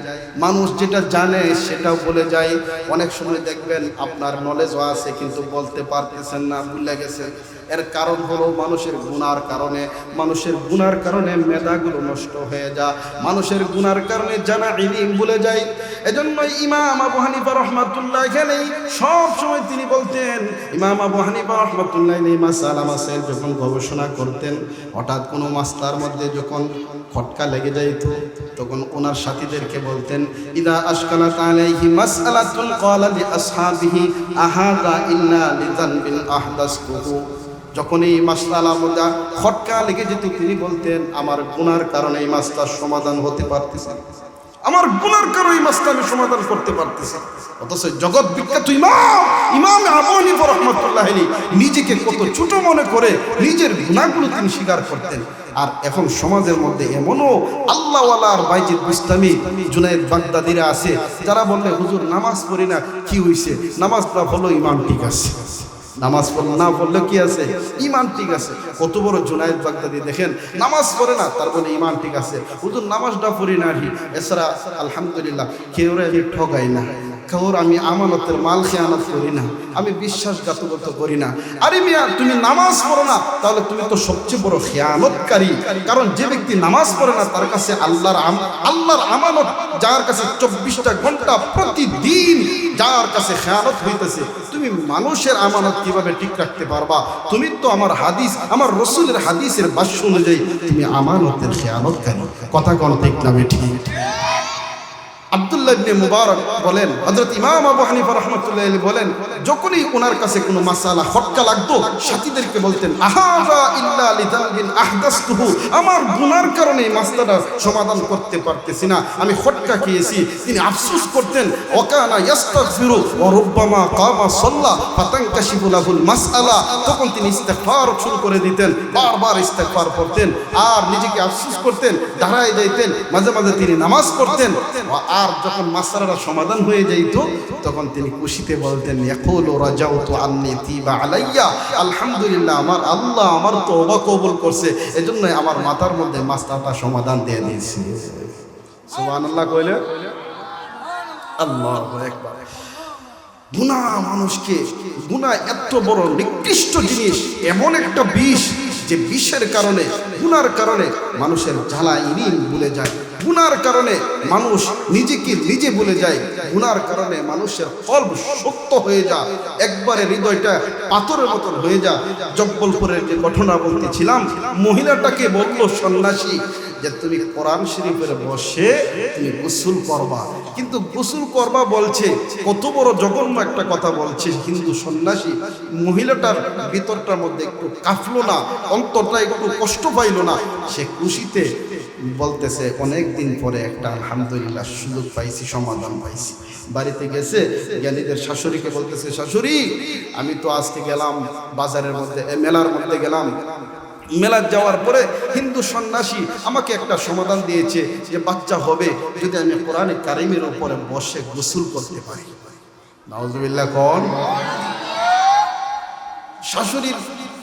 S1: মানুষ যেটা জানে সেটাও ভুলে যায়। অনেক সময় দেখবেন আপনার নলেজও আছে কিন্তু বলতে পারতেছেন না, ভুলে গেছেন। এর কারণ হলো মানুষের গুনার কারণে। মানুষের গুনার কারণে মেধাগুলো নষ্ট হয়ে যায়, মানুষের গুনার কারণে জানা ইলম ভুলে যায়। এজন্য ইমাম আবু হানিফা রাহমাতুল্লাহি আলাইহি সব সময় তিনি বলতেন, ইমাম আবু হানিফা রাহমাতুল্লাহি আলাইহি মাসালা মাসাইল যখন গবেষণা করতেন, হঠাৎ কোনো মাসলার মধ্যে যখন খটকা লেগে যাইত তখন ওনার সাথীদেরকে বলতেন ইদা আশকালাত আলাইহি মাসআলাতুন ক্বালা লি আসহাবিহি আহাদা ইল্লা লিযানবিন আহদাসতুহু। যখন এই মাসলার মধ্যে খটকা লেগে যেত তিনি বলতেন আমার গুনার কারণে এই মাসলার সমাধান হতে পারতেছে, আমার গুনার কারণে এই মাসলা আমি সমাধান করতে পারতেছি। অথচ জগৎ বিখ্যাত ইমাম আবু হানিফা রাহমাতুল্লাহি আলাইহি নিজেকে কত ছোট মনে করে নিজের গুনাহগুলো তিনি স্বীকার করতেন। আর এখন সমাজের মধ্যে এমনও আল্লাহওয়ালার বাইজিদ বুস্তামি জুনায়েদ বাগদাদিরা আছে যারা বললে হুজুর নামাজ পড়ি না, কি হইছে? নামাজ পড়া হলো ইমান ঠিক আছে, নামাজ পড়লো না পড়লে কি আছে? ইমান ঠিক আছে। কত বড় জুনায়েদ বাগদাদি দেখেন নামাজ পড়ে না, তার বলে ইমান ঠিক আছে। হুজুর নামাজটা পড়ি না, এছাড়া আলহামদুলিল্লাহ কেউ আমি ঠগাই না, কাউর আমি আমানতের মাল খেয়ানত করি না, আমি বিশ্বাসঘাতকতা করি না। আরে মিয়া তুমি নামাজ পড়ো না তাহলে তুমি তো সবচেয়ে বড় খেয়ানতকারী, কারণ যে ব্যক্তি নামাজ পড়ে না তার কাছে আল্লাহর আমানত, যার কাছে 24টা ঘন্টা প্রতিদিন যার কাছে খেয়ানত হইতেছে, তুমি মানুষের আমানত কিভাবে ঠিক রাখতে পারবা? তুমি তো আমার হাদিস, আমার রাসূলের হাদিসের ভাষ্য অনুযায়ী তুমি আমানতের খেয়ানতকারী। কথা কোন ঠিক না ঠিক? আব্দুল্লাহ ইবনে মুবারক বলেন, হযরত ইমাম আবু হানিফা রাহমাতুল্লাহি আলাইহি বলেন যখনই ওনার কাছে কোনো মাসালা খটকা লাগতো সাথীদেরকে বলতেন আহাযা ইল্লা লিযানবিন আহদাসতুহু, আমার গুনার কারণে এই মাসলাটা সমাধান করতে পারতেছি না, আমি খটকা খেয়েছি। তিনি আফসোস করতেন ওয়াকানা ইস্তাগফিরু ওয়া রুব্বামা কামা সাল্লা ফাতানকাশিফু লাহুল মাসআলা, তখন তিনি ইস্তিগফার শুরু করে দিতেন, বারবার ইস্তিগফার করতেন আর নিজেকে আফসোস করতেন, দাঁড়ায় যাইতেন, মাঝে মাঝে তিনি নামাজ পড়তেন। আর যখন যখন মাসআলাটা সমাধান হয়ে যাইত তখন তিনি খুশিতে বলতেন ইয়াকুলু রাজাউতু আন্নি তিবা আলাইয়া, আলহামদুলিল্লাহ আমার আল্লাহ আমার তওবা কবুল করছে, এজন্য আমার মাথার মধ্যে মাসআলাটা সমাধান দিয়ে দিয়েছে। সুবহানাল্লাহ কইলে আল্লাহু আকবার। গুনাহ মানুষকে, গুনাহ এত বড় নিকৃষ্ট জিনিস, এমন একটা বিষ যে বিষের কারণে, গুনার কারণে মানুষের জ্বালা ইনিন ভুলে যায়, গুনার কারণে মানুষ নিজেকে নিজে ভুলে যায়, গুনার কারণে মানুষের কলব শক্ত হয়ে যায়, একবারে হৃদয়টা পাথরের মতন হয়ে যায়। জব্বলপুরের যে ঘটনা বলতেছিলাম, মহিলাটাকে বলল সন্ন্যাসী যে তুমি কোরআন শরীফের বসে তুমি গোসল করবা, কিন্তু গোসল করবা বলছে, কত বড় জঘন্য একটা কথা বলছে হিন্দু সন্ন্যাসী। মহিলাটার ভিতরটার মধ্যে একটু কাঁপলো না, অন্তরটা একটু কষ্ট পাইলো না, সে খুশিতে বলতেছে অনেক দিন পরে একটা আলহামদুলিল্লাহ সুযোগ পাইছি, সমাধান পাইছি। বাড়িতে গেছে, জ্ঞানীদের শাশুড়িকে বলতেছে, শাশুড়ি আমি তো আজকে গেলাম বাজারের মধ্যে, মেলার মধ্যে গেলাম, মেলা যাওয়ার পরে হিন্দু সন্ন্যাসী আমাকে একটা সমাধান দিয়েছে যে বাচ্চা হবে যদি আমি কোরআনে কারিমের উপরে বসে গোসল করতে পারি। নাউজুবিল্লাহ কোন। শাশুড়ির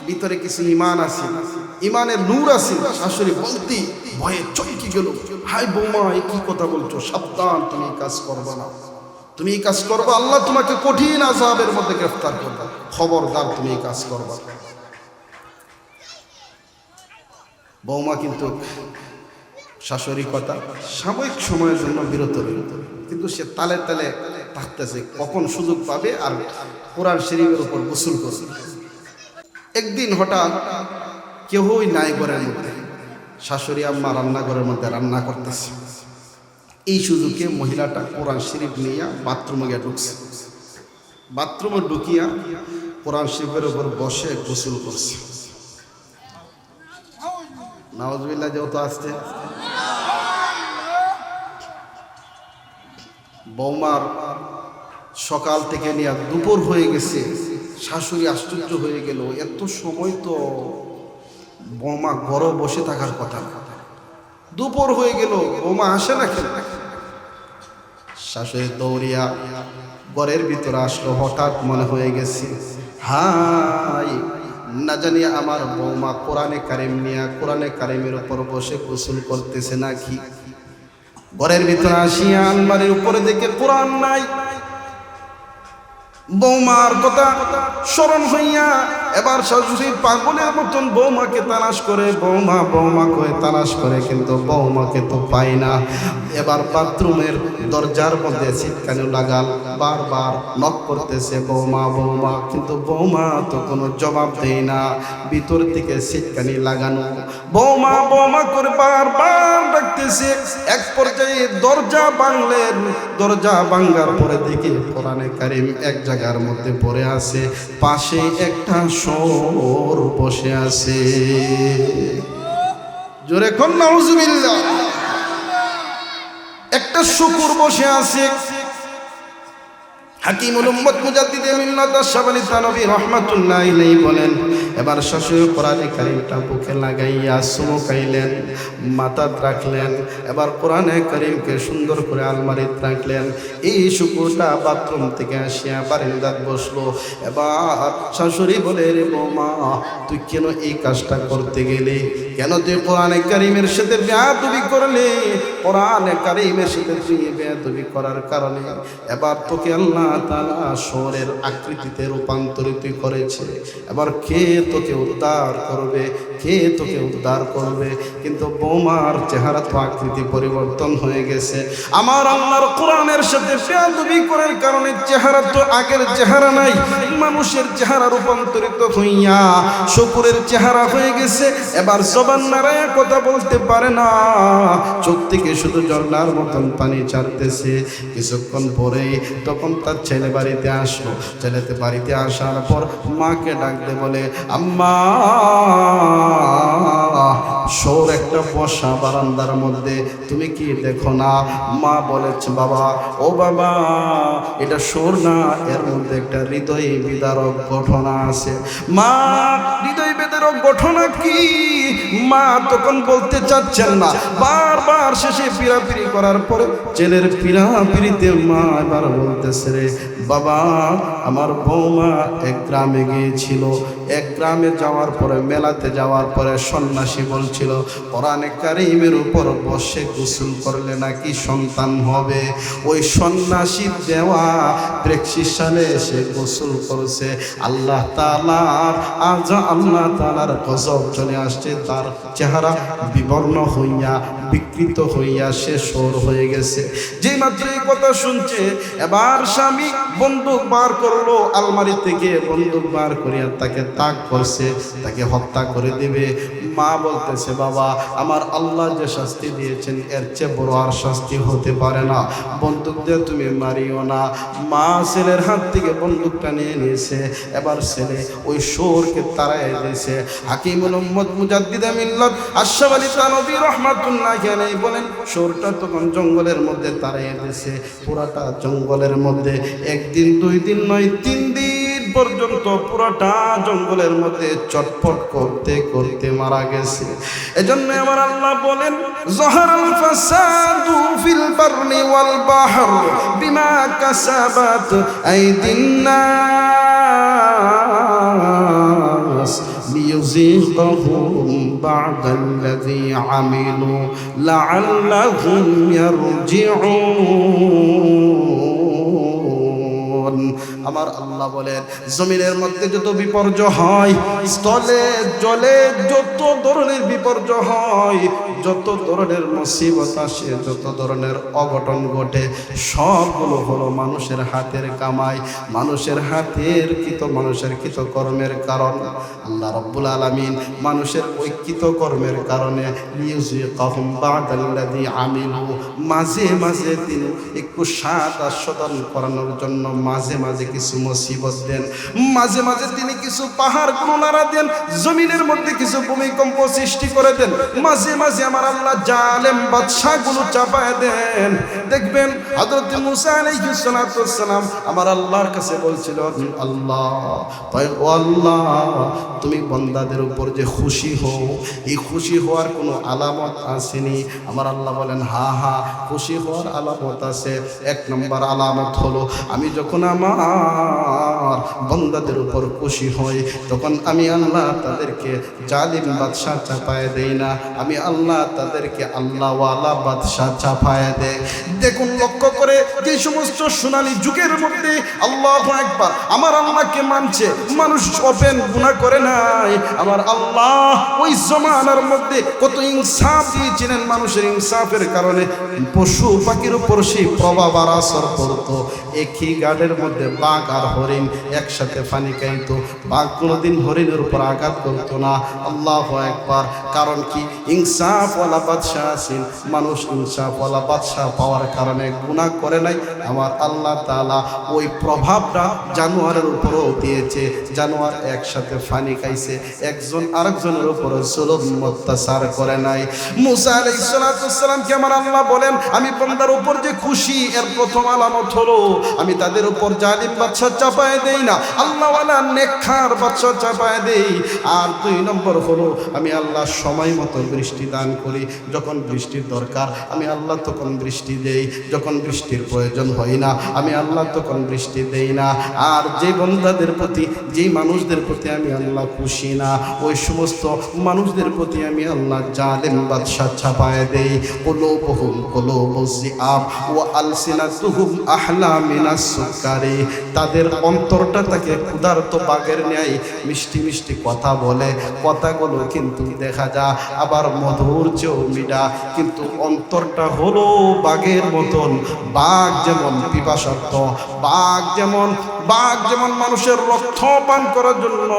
S1: ভিতরে কিছু ইমান আছে, ইমানের নূর আছে। শাশুড়ি বলতেই ভয়ে চমকে গেল, হাই বৌমা এই কি কথা বলছো, সাবধান তুমি এই কাজ করবে না, তুমি এই কাজ করবে আল্লাহ তোমাকে কঠিন আযাবের মধ্যে গ্রেফতার করবে, খবরদার তুমি এই কাজ করবে। বৌমা কিন্তু শাশুড়ি কথা সাময়িক সময়ের জন্য বিরত রইল, কিন্তু সে তালে তালে থাকতেছে কখন সুযোগ পাবে আর কোরআন শরীফের উপর গোসল করবে। একদিন হঠাৎ কেউই নাই ঘরের মধ্যে, শাশুড়ি আম্মা রান্নাঘরের মধ্যে রান্না করতেছে। এই সুযোগে মহিলাটা কোরআন শরীফ নিয়ে বাথরুমে গিয়ে ঢুকছে, বাথরুমে ঢুকিয়া কোরআন শরীফের উপর বসে গোসল করছে। নাউজুবিল্লাহ যেহেতু আসছে, বৌমার সকাল থেকে নিয়ে দুপুর হয়ে গেছে। শাশুড়ি আশ্চর্য হয়ে গেল, এত সময় তো বৌমা ঘরে বসে থাকার কথা, দুপুর হয়ে গেল বৌমা আসে না কেন? শাশুড়ি দৌড়িয়া ঘরের ভিতরে আসলো, হঠাৎ মনে হয়ে গেছে হাই না জানি আমার বৌমা কোরআনে কারিম নিয়া কোরআনে কারিমের উপর বসে গোসল করতেছে নাকি। ঘরের ভিতরে আসিয়া আলমারির উপরে দেখে কোরআন নাই। বৌমার কথা স্মরণ হইয়া এবার শাশুড়ি পাগলের মতন বৌমাকে তালাশ করে, বৌমা বৌমা করে তালাশ করে, কিন্তু বৌমাকে তো পাই না। এবার বাথরুমের দরজার মধ্যে ছিটকানি লাগাল, বারবার নক করতেছে বৌমা বৌমা, কিন্তু বৌমা তো কোনো জবাব দেয় না। ভিতর থেকে ছিটকানি লাগানো, বৌমা বৌমা করে বারবার ডাকতেছে। এক পর্যায়ে দরজা ভাঙলেন, দরজা ভাঙার পরে দেখি কোরআনে কারিম এক জায়গার মধ্যে পড়ে আছে, পাশে একটা শুয়োর বসে আছে। জোরে কোন নাউজুবিল্লাহ। একটা শুকুর বসে আছে। হাকিমুল উম্মত মুজাদ্দিদে মিল্লাত আশ-শাবানী তানবী রাহমাতুল্লাহ আলাইহি বলেন, এবার শাশুড়ি কোরআনে কারিমটা বুকে লাগাইয়া চুমুকাইলেন, মাথাত রাখলেন, এবার কোরআনে কারিমকে সুন্দর করে আলমারিতে রাখলেন। এই শুকুরটা বাথরুম থেকে আসিয়া বারান্দায় বসলো। এবার শাশুড়ি বলে, রে বৌমা তুই কেন এই কাজটা করতে গেলি? কেন তুই কোরআনে কারিমের সাথে বেয়াদবি করলে? কোরআনে কারিমের সাথে তুই বেয়াদবি করার কারণে এবার তোকে আল্লাহ তাআলা শুয়োরের আকৃতিতে রূপান্তরিত করেছে। এবার কে তোকে উদ্ধার করবে? কে তোকে উদ্ধার করবে? কিন্তু বৌমার চেহারা তো আকৃতি পরিবর্তন হয়ে গেছে। আমার আল্লাহর কোরআনের সাথে বেয়াদবি করার কারণে চেহারা তো আগের চেহারা নাই, মানুষের চেহারা রূপান্তরিত হইয়া শুকুরের চেহারা হয়ে গেছে। এবার জবান নাড়ায়া কথা বলতে পারে না, চোখ থেকে শুধু ঝর্ণার মতন পানি ছাড়তেছে। কিছুক্ষণ পরেই তখন তার ছেলে বাড়িতে আসলো। ছেলেতে বাড়িতে আসার পর মাকে ডাকতে বলে, আম্মা শুয়োর একটা বসা বারান্দার মধ্যে, তুমি কি দেখো না? মা বলেছে, বাবা ও বাবা এটা শুয়োর না, এর মধ্যে একটা হৃদয় বিদারক ঘটনা আছে। মা হৃদয় বিদারক ঘটনা কি? মা তখন বলতে চাচ্ছেন না, বারবার শেষে পিরাপিরি করার পরে ছেলের পিড়িতে মা এবার বলতেছে, রে বাবা, আমার বৌমা এক গ্রামে গিয়েছিল। এক গ্রামে যাওয়ার পরে, মেলাতে যাওয়ার পরে সন্ন্যাসী বলছিল কোরআনে কারীমের উপর বসে গোসল করলে নাকি সন্তান হবে। ওই সন্ন্যাসী দেওয়া প্রেসক্রিপশনে সে গোসল করেছে। আল্লাহ তাআলার গজব চলে আসছে, তার চেহারা বিবর্ণ হইয়া বিকৃত হইয়া সে সর হয়ে গেছে। যেই মাত্র এই কথা শুনছে, এবার স্বামী বন্দুক বার করলো, আলমারি থেকে বন্দুক বার করিয়া তাকে তাক করছে, তাকে হত্যা করে দিবে। মা বলতেছে, বাবা, আমার আল্লাহ যে শাস্তি দিয়েছেন এর চেয়ে বড় আর শাস্তি হতে পারে না, বন্দুক দিয়ে তুমি মারিও না। মা ছেলের হাত থেকে বন্দুকটা নিয়ে নিয়েছে। এবার ছেলে ওই শোরকে তাড়াই দিয়েছে। হাকিমুল উম্মত মুজাদ্দিদে মিল্লাত আশরাফ আলী থানভী রাহমাতুল্লাহি আলাইহি বলেন, শোরটা তখন জঙ্গলের মধ্যে তাড়াই দিয়েছে। পুরাটা জঙ্গলের মধ্যে একদিন, 2 দিন নয়, 3 দিন পর্যন্ত পুরাটা জঙ্গলের মধ্যে চটপট করতে করতে মারা গেছে। এজন্য আমার আল্লাহ বলেন, যাহারাল ফাসাদু ফিল বাররি ওয়াল বাহর বিমা কাসাবাত আইদিন নাস লিয়ুযীকাহুম বা'দাল্লাযী আমিলু লা'আল্লাহুম ইয়ারজিউন। আমার আল্লাহ বলেন, জমিনের মধ্যে যত বিপর্যয় হয়, স্থলে জলে যত ধরনের বিপর্যয় হয়, যত ধরনের মুসিবত আসে, যত ধরনের অঘটন ঘটে, সবগুলো হলো মানুষের হাতের কামাই, মানুষের হাতের মানুষের কৃতকর্মের কারণ। আল্লাহ রাব্বুল আলামিন মানুষের ওই কৃতকর্মের কারণে লিয়ুযীকাহুম বা'দাল্লাযী আমিলু, মাঝে মাঝে তিনি একটু স্বাদ আস্বাদন করানোর জন্য মাঝে মাঝে কিছু মুসিবত দেন, মাঝে মাঝে তিনি কিছু পাহাড় নাড়া দেন, জমিনের মধ্যে কিছু ভূমিকম্প সৃষ্টি করে দেন, মাঝে মাঝে আমার আল্লাহ জালেম বাদশাগুলো চাপায় দেন। দেখবেন হযরত মুসা আলাইহিস সালাম আমার আল্লাহর কাছে বলছিল, আল্লাহ, ও আল্লাহ, তুমি বান্দাদের উপর যে খুশি হও, এই খুশি হওয়ার কোনো আলামত আসেনি? আমার আল্লাহ বলেন, হা হা, খুশি হওয়ার আলামত আছে। 1 নম্বর আলামত হলো, আমি যখন আমার বান্দাদের উপর খুশি হই, তখন আমি আল্লাহ তাদেরকে জালিম বাদশা চাপায় দেই না, আমি আল্লাহ তাদেরকে আল্লাহওয়ালা বাদশা চাপায় দেয়। দেখুন, লক্ষ্য করে, যে সমস্ত সোনালী যুগের মধ্যে আল্লাহু আকবার আমার আল্লাহকে মানছে, মানুষ ওপেন গুনাহ করে নাই, আমার আল্লাহ ওই জমানার মধ্যে কত ইনসাফ দিয়েছিলেন। মানুষের ইনসাফের কারণে পশু পাখির উপর সেই প্রভাব আর আসর পড়তো। একই গার্ডের মধ্যে বাঘ আর হরিণ একসাথে পানি খাইতো, বাঘ কোনোদিন হরিণের উপর আঘাত করতো না। আল্লাহু আকবার। কারণ কি? ইনসাফওয়ালা বাদশা আছেন। মানুষ ইনসাফওয়ালা বাদশা পাওয়ার কারণে গুনাহ করে নাই। আমার আল্লাহ তাআলা ওই প্রভাবটা জানোয়ারের উপরও দিয়েছে। জানোয়ার একসাথে পানি খাইছে, একজন আরেকজনের উপর জুলুম অত্যাচার করে নাই। মুসা আলাইহিস সালামকে আমার আল্লাহ বলেন, আমি বান্দার উপর যে খুশি, এর প্রথম আলামত হলো আমি তাদের উপর জালিম বাদশা চাপায় দেই না, আল্লাহওয়ালা নেককার বাদশা চাপায় দেই। আর 2 নম্বর হলো, আমি আল্লাহ সময় মতো বৃষ্টি দান করি। যখন বৃষ্টির দরকার আমি আল্লাহ তখন বৃষ্টি দেই, যখন বৃষ্টির প্রয়োজন হয় না আমি আল্লাহ তখন বৃষ্টি দেই না। আর যে বান্দাদের প্রতি, যেই মানুষদের প্রতি আমি আল্লাহ খুশি না, ওই সমস্ত মানুষদের প্রতি আমি আল্লাহ জালিম বাদশা চাপায় দেই। কুলুবুহুম কুলুবুজ যিআব ওয়া আলসিনাতুহুম আহলা মিনাস সুকারি। তাদের অন্তরটা তাকে ক্ষুধার্ত বাঘের ন্যায় মিষ্টি মিষ্টি কথা বলে, কথাগুলো কিন্তু দেখা যায় আবার মধুর চেয়েও মিঠা, কিন্তু অন্তরটা হলো বাঘের মতন। বাঘ যেমন পিপাসার্থ, বাঘ যেমন মানুষের রক্ত পান করার জন্য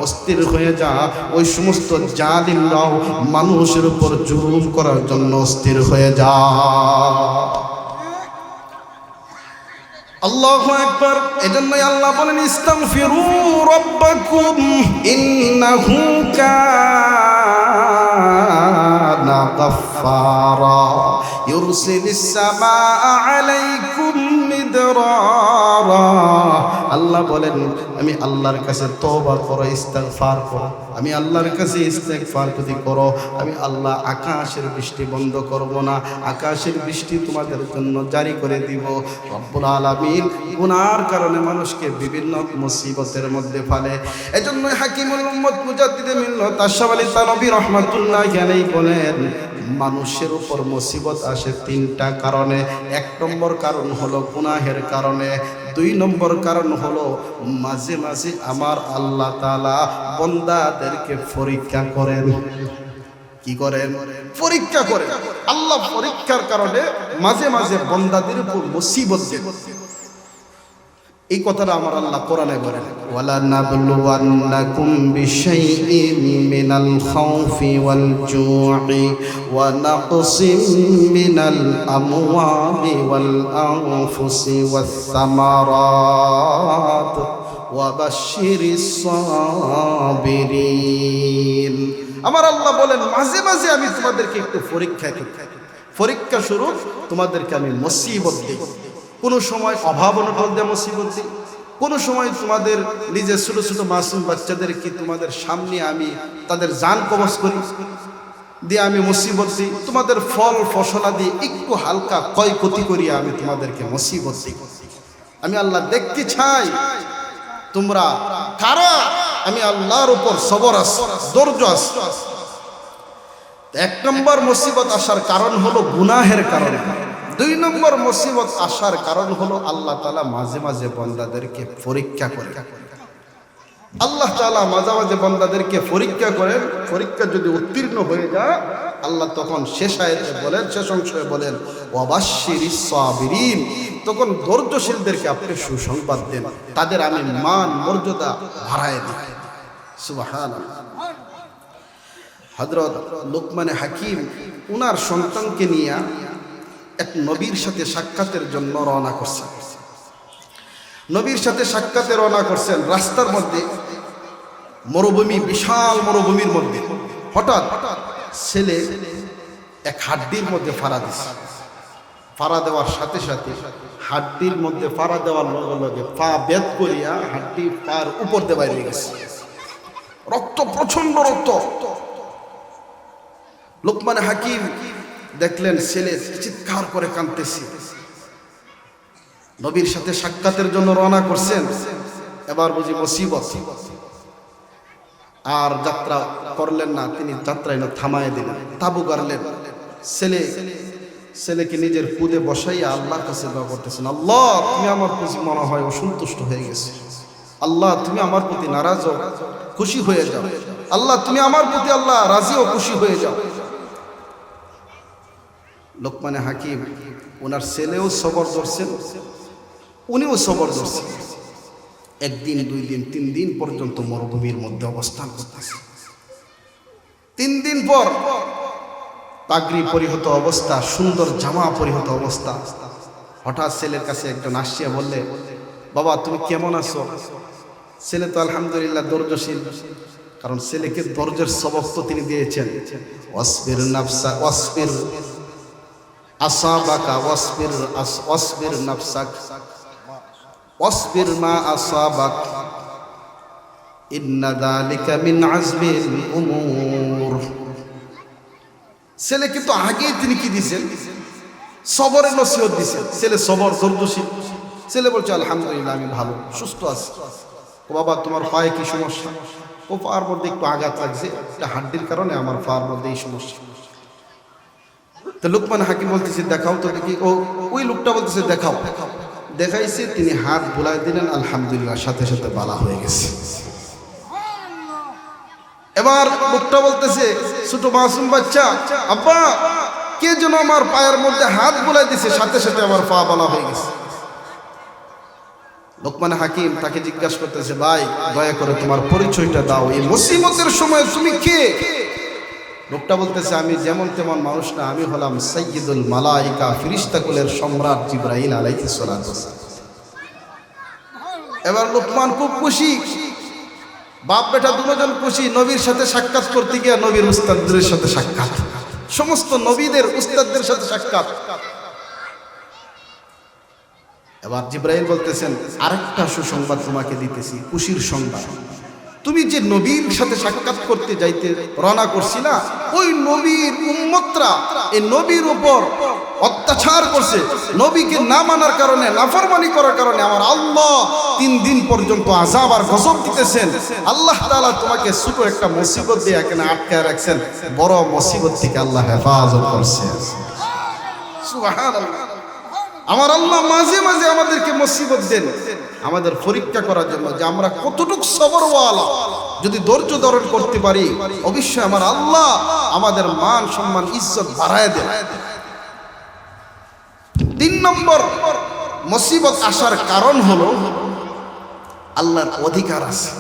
S1: অস্থির হয়ে যায়, ওই সমস্ত জালিমরাও মানুষের উপর জুলুম করার জন্য অস্থির হয়ে যায়। আল্লাহু আকবার। এজন্যই আল্লাহ বলেন, ইস্তাগফিরু রাব্বাকুম ইন্নাহু কানা গাফফারা ইউরসিলিস সামাআ আলাইকুম মিদরারা। আল্লাহ বলেন আমি আল্লাহর কাছে তওবা করো, ইস্তিগফার করো। আমি আল্লাহর কাছে ইস্তিগফার যদি করো, আমি আল্লাহ আকাশের বৃষ্টি বন্ধ করব না, আকাশের বৃষ্টি তোমাদের জন্য জারি করে দিব। রব্বুল আলামিন গুনার কারণে মানুষকে বিভিন্ন মুসিবতের মধ্যে ফেলে। এজন্য হাকিমুল উম্মত মুজাদ্দিদে মিল্লাত আশরাফ আলী থানভী রাহমাতুল্লাহি আলাইহি বলেন মানুষের উপর মুসিবত আসে তিনটা কারণে। এক নম্বর কারণ হলো গুনাহের কারণে, দুই নম্বর কারণ হলো মাঝে মাঝে আমার আল্লাহ তাআলা বান্দাদেরকে পরীক্ষা করেন। কি করেন? পরীক্ষা করেন। আল্লাহ পরীক্ষার কারণে মাঝে মাঝে বান্দাদের উপর মুসিবত দেন। এই কথাটা আমার আল্লাহ কোরআনে বলেন, ওয়ালা নাবলুওয়ান্নাকুম বিশাইইম মিনাল খাউফি ওয়াল জু'i ওয়া নাকসিম মিনাল আমওয়ালি ওয়াল আনফুসি ওয়াস সামারাত ওয়া বাশশিরিস সাবিরিন। আমার আল্লাহ বলেন মাঝে মাঝে আমি তোমাদেরকে একটু পরীক্ষা স্বরূপ তোমাদেরকে আমি মুসিবত দিই। কোনো সময় অভাব অনটন দিয়ে মুসিবত দিই, কোনো সময় তোমাদের নিজের ছোট ছোট মাসুম বাচ্চাদেরকে তোমাদের সামনে আমি তাদের জান কবজ করি, দিয়ে আমি মুসিবত দিই। তোমাদের ফল ফসলাদি একটু হালকা ক্ষয়ক্ষতি করিয়া আমি তোমাদেরকে মুসিবত দিই। আমি আল্লাহ দেখতে চাই তোমরা কারা আমি আল্লাহর উপর সবর আছো, ধৈর্য আছো। এক নম্বর মুসিবত আসার কারণ হলো গুনাহের কারণে। দুই নম্বর মুসিবত আসার কারণ হলো আল্লাহ তাআলা মাঝে মাঝে বান্দাদেরকে পরীক্ষা করে। আল্লাহ তাআলা মাঝে মাঝে বান্দাদেরকে পরীক্ষা করেন। পরীক্ষা যদি উত্তীর্ণ হয়ে যায় আল্লাহ তখন শেষ আয়াতে বলেন, শেষ অংশে বলেন ওয়াবাশশিরিস সাবিরিন। তখন ধৈর্যশীলদেরকে আপনি সুসংবাদ দেন, তাদের আমি মান মর্যাদা বাড়ায় দিই। সুবহানাল্লাহ। হযরত লুকমান হাকিম উনার সন্তানকে নিয়ে এক নবীর সাথে সাক্ষাতের জন্য রওনা করছেন। নবীর সাথে সাক্ষাতে রওনা করছেন। রাস্তার মধ্যে মরুভূমি, বিশাল মরুভূমির মধ্যে হঠাৎ ছেলে এক হাড্ডির মধ্যে ফাড়া দিছে। ফাড়া দেওয়ার সাথে সাথে হাড্ডির মধ্যে ফাড়া দেওয়ার লগে লগে পা বেদ করিয়া হাড্ডি পার উপর দিয়ে বাইরে গেছে। রক্ত, প্রচন্ড রক্ত। লুকমান হাকিম দেখলেন ছেলে চিৎকার করে কাঁদতেছে। নবীর সাথে সাক্ষাতের জন্য রওনা করছেন, এবার বুঝি মুসিবত। আর যাত্রা করলেন না, তিনি যাত্রায় না থামায় দিলেন, তাবু গাড়লেন। ছেলেকে নিজের কুদে বসাইয়া আল্লাহর কাছে দোয়া করতেছেন, আল্লাহ তুমি আমার প্রতি মনে হয় অসন্তুষ্ট হয়ে গেছে, আল্লাহ তুমি আমার প্রতি নারাজ ও খুশি হয়ে যাও, আল্লাহ তুমি আমার প্রতি আল্লাহ রাজি ও খুশি হয়ে যাও। লোকমানে হাকিম ওনার ছেলেও সবর ধরছেন, উনিও সবর ধরছেন। একদিন, দুই দিন, 3 দিন পর্যন্ত মরুভূমির মধ্যে অবস্থান করতেছে। 3 দিন পর পাগড়ি পরিহিত অবস্থা, সুন্দর জামা পরিহিত অবস্থা, হঠাৎ ছেলের কাছে একজন আসিয়া বললে, বাবা তুমি কেমন আছো? ছেলে তো আলহামদুলিল্লাহ ধৈর্যশীল, কারণ ছেলেকে ধৈর্যের সবক তো তিনি দিয়েছেন। ওয়াসবির নাফসা ওয়াসবির আসাবাকা ওয়াসবির নাফসাক ওয়াসবির মা আসাবাক ইন্না যালিকা মিন আজমিল উমুর। ছেলে কিন্তু আগেই তিনি কি দিয়েছেন? সবরের নসিহত দিয়েছেন। ছেলে সবর, ধৈর্যশীল। ছেলে বলছে আলহামদুলিল্লাহ আমি ভালো, সুস্থ আছি। ও বাবা তোমার পায়ে কি সমস্যা? ও পায়ের মধ্যে একটু আঘাত লাগছে, একটা হাড্ডির কারণে আমার পায়ের মধ্যে এই সমস্যা। তো লুকমান হাকিম বলতেছে দেখাও তো দেখি। ওই লোকটা বলতেছে দেখাও। দেখাইছে, তিনি হাত বুলাই দিলেন, আলহামদুলিল্লাহ সাথে সাথে বালা হয়ে গেছে। এবার লোকটা বলতেছে, ছোট মাসুম বাচ্চা, আব্বা কে যেন আমার পায়ের মধ্যে হাত বুলাই দিছে, সাথে সাথে আমার পা বালা হয়ে গেছে। লোকমান হাকিম তাকে জিজ্ঞাসা করতেছে, ভাই দয়া করে তোমার পরিচয়টা দাও, এই মুসিবতের সময় তুমি কে? লোকটা বলতেছে, আমি যেমন তেমন মানুষ না, আমি হলাম সাইয়্যিদুল মালাইকা, ফেরেশতা কুলের সম্রাট জিবরাইল আলাইহিস সালাতু ওয়াস সালাম। এবার লোকমান খুব খুশি, বাপ বেটা দুজন খুশি। নবীর সাথে সাক্ষাৎ করতে গিয়ে নবীর উস্তাদদের সাথে সাক্ষাৎ, সমস্ত নবীদের উস্তাদদের সাথে সাক্ষাৎ। এবার জিব্রাইল বলতেছেন, আরেকটা সুসংবাদ তোমাকে দিতেছি, খুশির সংবাদ। তুমি যে নবীর সাথে সাক্ষাৎ করতে যাইতে রওনা করছিলা, ওই নবীর উম্মতরা এই নবীর উপর অত্যাচার করছে। নবীকে না মানার কারণে, নাফরমানি করার কারণে আমার আল্লাহ 3 দিন পর্যন্ত আযাব আর গজব দিতেছেন। আল্লাহ তাআলা তোমাকে ছোট একটা মুসিবত দিয়ে এখানে আটকায় রাখছেন, বড় মুসিবত থেকে আল্লাহ হেফাজত করছে। সুবহানাল্লাহ। আমার আল্লাহ মাঝে মাঝে আমাদেরকে মুসিবত দেন আমাদের পরীক্ষা করার জন্য, যে আমরা কতটুকু সবরওয়ালা। যদি ধৈর্য ধারণ করতে পারি, অবশ্যই আমার আল্লাহ আমাদের মান সম্মান ইজ্জত বাড়ায় দেন। 3 নম্বর মুসিবত আসার কারণ হলো আল্লাহর অধিকার আছে।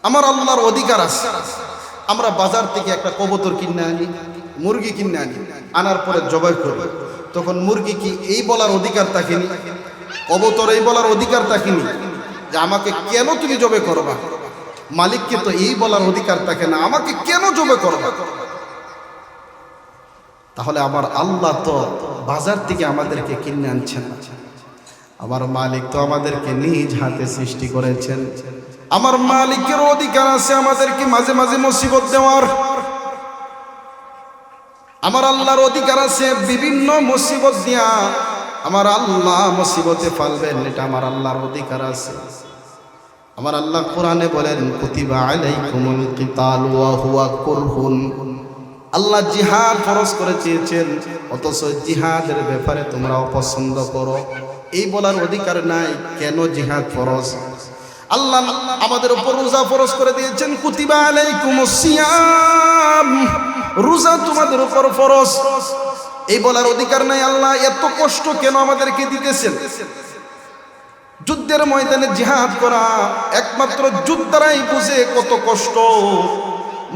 S1: আমার আল্লাহর অধিকার আছে। আমরা বাজার থেকে একটা কবুতর কিনে আনি, মুরগি কিনে আনি, আনার পরে জবাই করি। তখন মুরগি কি এই বলার অধিকার থাকেনি, কবুতর এই বলার অধিকার থাকেনি যে আমাকে কেন তুমি জবে করবা। মালিককে তো এই বলার অধিকার থাকে না, আমাকে কেন জবে করবা। তাহলে আমার আল্লাহ তো বাজার থেকে আমাদেরকে কিনে আনছেন, আমার মালিক তো আমাদেরকে নিজ হাতে সৃষ্টি করেছেন। আমার মালিকের অধিকার আছে আমাদেরকে মাঝে মাঝে মুসিবত দেওয়ার। আমার আল্লাহর অধিকার আছে বিভিন্ন মুসিবত দিয়া আমার আল্লাহ মুসিবতে ফেলবেন, এটা আমার আল্লাহর অধিকার আছে। আমার আল্লাহ কোরআনে বলেন, কুতিবা আলাইকুমুল কিতালু ওয়া হুয়া কুরহুন। আল্লাহ জিহাদ ফরজ করে চেয়েছেন, অথচ জিহাদের ব্যাপারে তোমরা অপছন্দ করো। এই বলার অধিকার নাই কেন জিহাদ ফরজ। আল্লাহ আমাদের উপর রোজা ফরজ করে দিয়েছেন, কুতিবা আলাইকুমুস সিয়াম, রোজা তোমাদের উপর ফরজ। এই বলার অধিকার নাই আল্লাহ এত কষ্ট কেন আমাদেরকে দিতেছেন। যুদ্ধের ময়দানে জিহাদ করা একমাত্র যোদ্ধারাই বুঝে কত কষ্ট।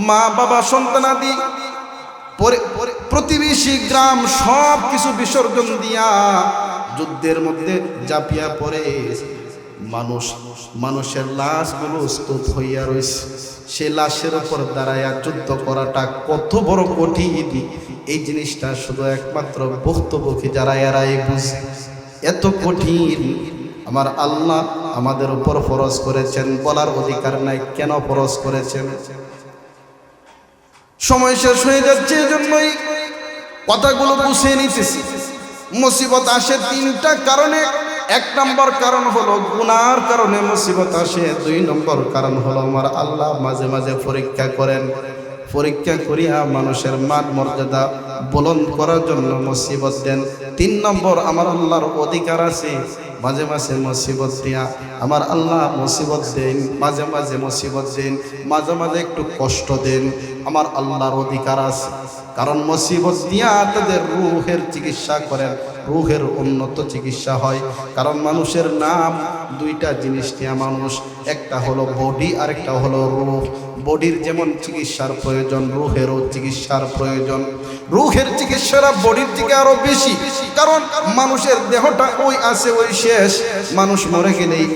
S1: মা বাবা সন্তানাদি প্রতিবেশী গ্রাম সব কিছু বিসর্জন দিয়া যুদ্ধের মধ্যে জাপিয়া পড়ে মানুষের লাশগুলো স্তূপ হইয়া রয়েছে। সে লাশের উপর দাঁড়াইয়া যুদ্ধ করাটা কত বড় কঠিন, এই জিনিসটা শুধু একমাত্র ভুক্তভোগী যারা এরাই বুঝে। এত কঠিন আমার আল্লাহ আমাদের উপর ফরজ করেছেন, বলার অধিকার নাই কেন ফরজ করেছেন। সময় শেষ হয়ে যাচ্ছে, এজন্যই কথাগুলো বুঝে নিতেছি। মুসিবত আসে 3টা কারণে। 1 নম্বর কারণ হলো গুনার কারণে মুসিবত আসে। 2 নম্বর কারণ হলো আমার আল্লাহ মাঝে মাঝে পরীক্ষা করেন, পরীক্ষা করিয়া মানুষের মান মর্যাদা বুলন্দ করার জন্য মুসিবত দেন। 3 নম্বর আমার আল্লাহর অধিকার আছে, মাঝে মাঝে মুসিবত দিয়া আমার আল্লাহ মুসিবত দেন, মাঝে মাঝে মুসিবত দেন, মাঝে মাঝে একটু কষ্ট দেন। আমার আল্লাহর অধিকার আছে, কারণ মুসিবত দিয়া তাদের রূহের চিকিৎসা করেন, রূহের উন্নত চিকিৎসা হয়। কারণ মানুষের নাম 2টা জিনিস নিয়ে মানুষ, একটা হলো বডি আর একটা হলো রূহ। বডির যেমন চিকিৎসার প্রয়োজন, রূহেরও চিকিৎসার প্রয়োজন। রূহের চিকিৎসাটা বডির থেকে আরো বেশি, কারণ মানুষের দেহটা ওই আছে ওই শেষ। মানুষ মরে গেলেই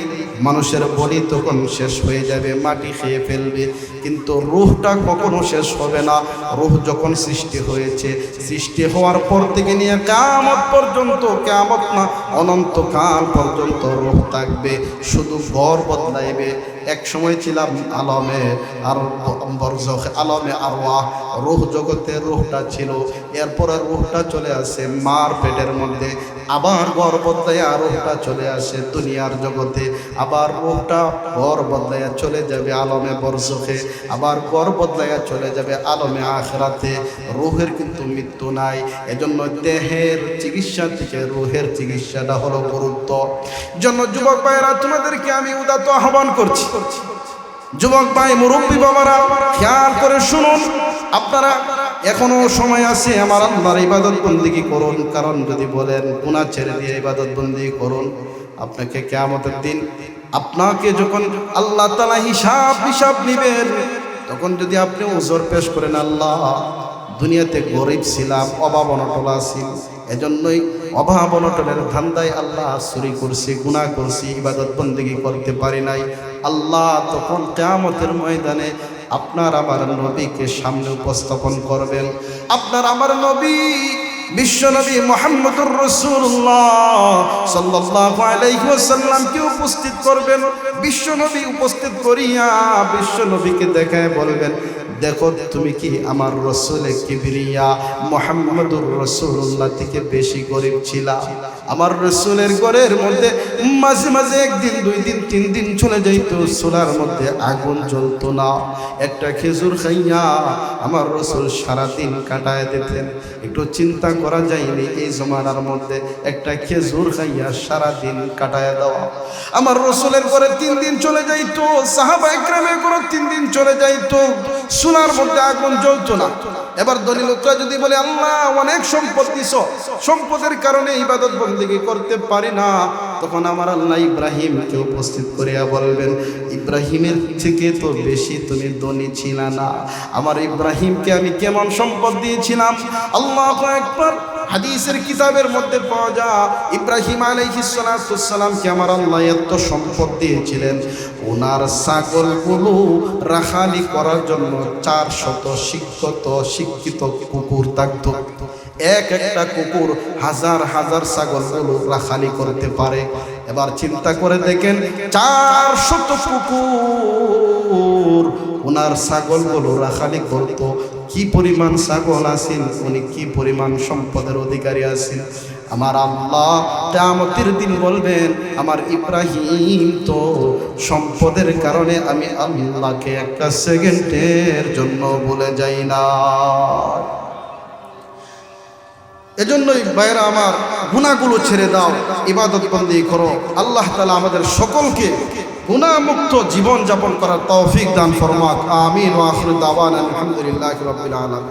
S1: মানুষের বডি তখন শেষ হয়ে যাবে, মাটি খেয়ে ফেলবে, কিন্তু রূহটা কখনো শেষ হবে না। রূহ যখন সৃষ্টি হয়েছে, সৃষ্টি হওয়ার পর থেকে নিয়ে কিয়ামত পর্যন্ত, কিয়ামত না অনন্তকাল পর্যন্ত রূহ থাকবে, শুধু ঘর বদলাইবে। এক সময় ছিলাম আলমে আর বরজখ, আলমে আরওয়াহ, রূহ জগতে রূহটা ছিল। এরপরে রূহটা চলে আসে মার পেটের মধ্যে, আবার ঘর বদলাইয়া রূহটা চলে আসে দুনিয়ার জগতে, আবার রূহটা ঘর বদলাইয়া চলে যাবে আলমে বরজখে, আবার ঘর বদলাইয়া চলে যাবে আলমে আখিরাতে। রূহের কিন্তু মৃত্যু নাই। এজন্য দেহের চিকিৎসা থেকে রূহের চিকিৎসাটা হলো গুরুত্ব। জন্য যুবক ভাইরা, তোমাদেরকে আমি উদাত্ত আহ্বান করছি, যুবক ভাই মুরব্বী বাবারা, খেয়াল করে শুনুন। আপনারা এখনো সময় আছে, আমার আল্লাহর ইবাদত বন্দেগী করুন। কারণ যদি বলেন গুনাহ ছেড়ে দিয়ে ইবাদত বন্দেগী করুন, আপনাকে কিয়ামতের দিন আপনাকে যখন আল্লাহ তাআলা হিসাব নিবেন, তখন যদি আপনি ওজর পেশ করেন, আল্লাহ দুনিয়াতে গরিব ছিলাম, অভাব অনটন ছিল, এজন্যই অভাব অনটনের ধান্দায় আল্লাহ চুরি করছি, গুনাহ করছি, ইবাদত বন্দেগী করতে পারি নাই। আল্লাহ তখন কিয়ামতের ময়দানে আপনার আমার নবীকে সামনে উপস্থাপন করবেন। আপনার আমার নবী বিশ্বনবী মুহাম্মদুর রাসূলুল্লাহ সাল্লাল্লাহু আলাইহি ওয়াসাল্লামকে উপস্থিত করবেন। বিশ্বনবী উপস্থিত করিয়া বিশ্বনবীকে দেখায় বলবেন, দেখো তুমি কি আমার রসুলে কিবরিয়া মুহাম্মদুর রাসূলুল্লাহ থেকে বেশি গরিব ছিলা? আমার রসুলের ঘরের মধ্যে মাঝে মাঝে একদিন, 2 দিন, 3 দিন চলে যাইতো, চুলার মধ্যে আগুন জ্বলতো না। একটা খেজুর খাইয়া আমার রসুল সারাদিন কাটায় দিতেন। একটু চিন্তা করা যায়নি এই জমানার মধ্যে একটা খেজুর খাইয়া সারাদিন কাটায় দেওয়া। আমার রসুলের ঘরে 3 দিন চলে যাইতো, সাহাবা ইকরামের ঘরে 3 দিন চলে যাইতো, চুলার মধ্যে আগুন জ্বলতো না। এবার ধনী লোকরা যদি বলে, আল্লাহ অনেক সম্পদ দিছ, সম্পদের কারণে ইবাদত বন্দেগী করতে পারি না, তখন আমার আল্লাহ ইব্রাহিমকে উপস্থিত করিয়া বলবেন, ইব্রাহিমের থেকে তো বেশি তুমি ধনী ছিল না। আমার ইব্রাহিমকে আমি কেমন সম্পদ দিয়েছিলাম। আল্লাহু আকবার। হাদিসের কিতাবের মধ্যে পাওয়া যায়, ইব্রাহিম আলাইহিস সালামকে আমার আল্লাহ এত সম্পদ দিয়েছিলেন, ওনার ছাগলগুলো রাখালি করার জন্য 400 শিক্ষিত কুকুর থাকত। একটা কুকুর হাজার হাজার ছাগলগুলো রাখালি করতে পারে। এবার চিন্তা করে দেখেন, 400 কুকুর ওনার ছাগলগুলো রাখালি করত। কি পরিমাণ ছাগল আছেন, উনি কি পরিমাণ সম্পদের অধিকারী আছেন। আমার আল্লাহ কিয়ামতের দিন বলবেন, আমার ইব্রাহিম তো সম্পদের কারণে আমি আল্লাহকে 1 সেকেন্ডের জন্য ভুলে যাই না। এজন্যই ভাইরা আমার, গুনাহগুলো ছেড়ে দাও, ইবাদত বন্দেগী করো। আল্লাহ তাআলা আমাদের সকলকে গুনাহমুক্ত জীবন যাপন করার তৌফিক দান ফরমাক। আমিন ওয়া আখিরু দাওয়ানা আলহামদুলিল্লাহি রাব্বিল আলামিন।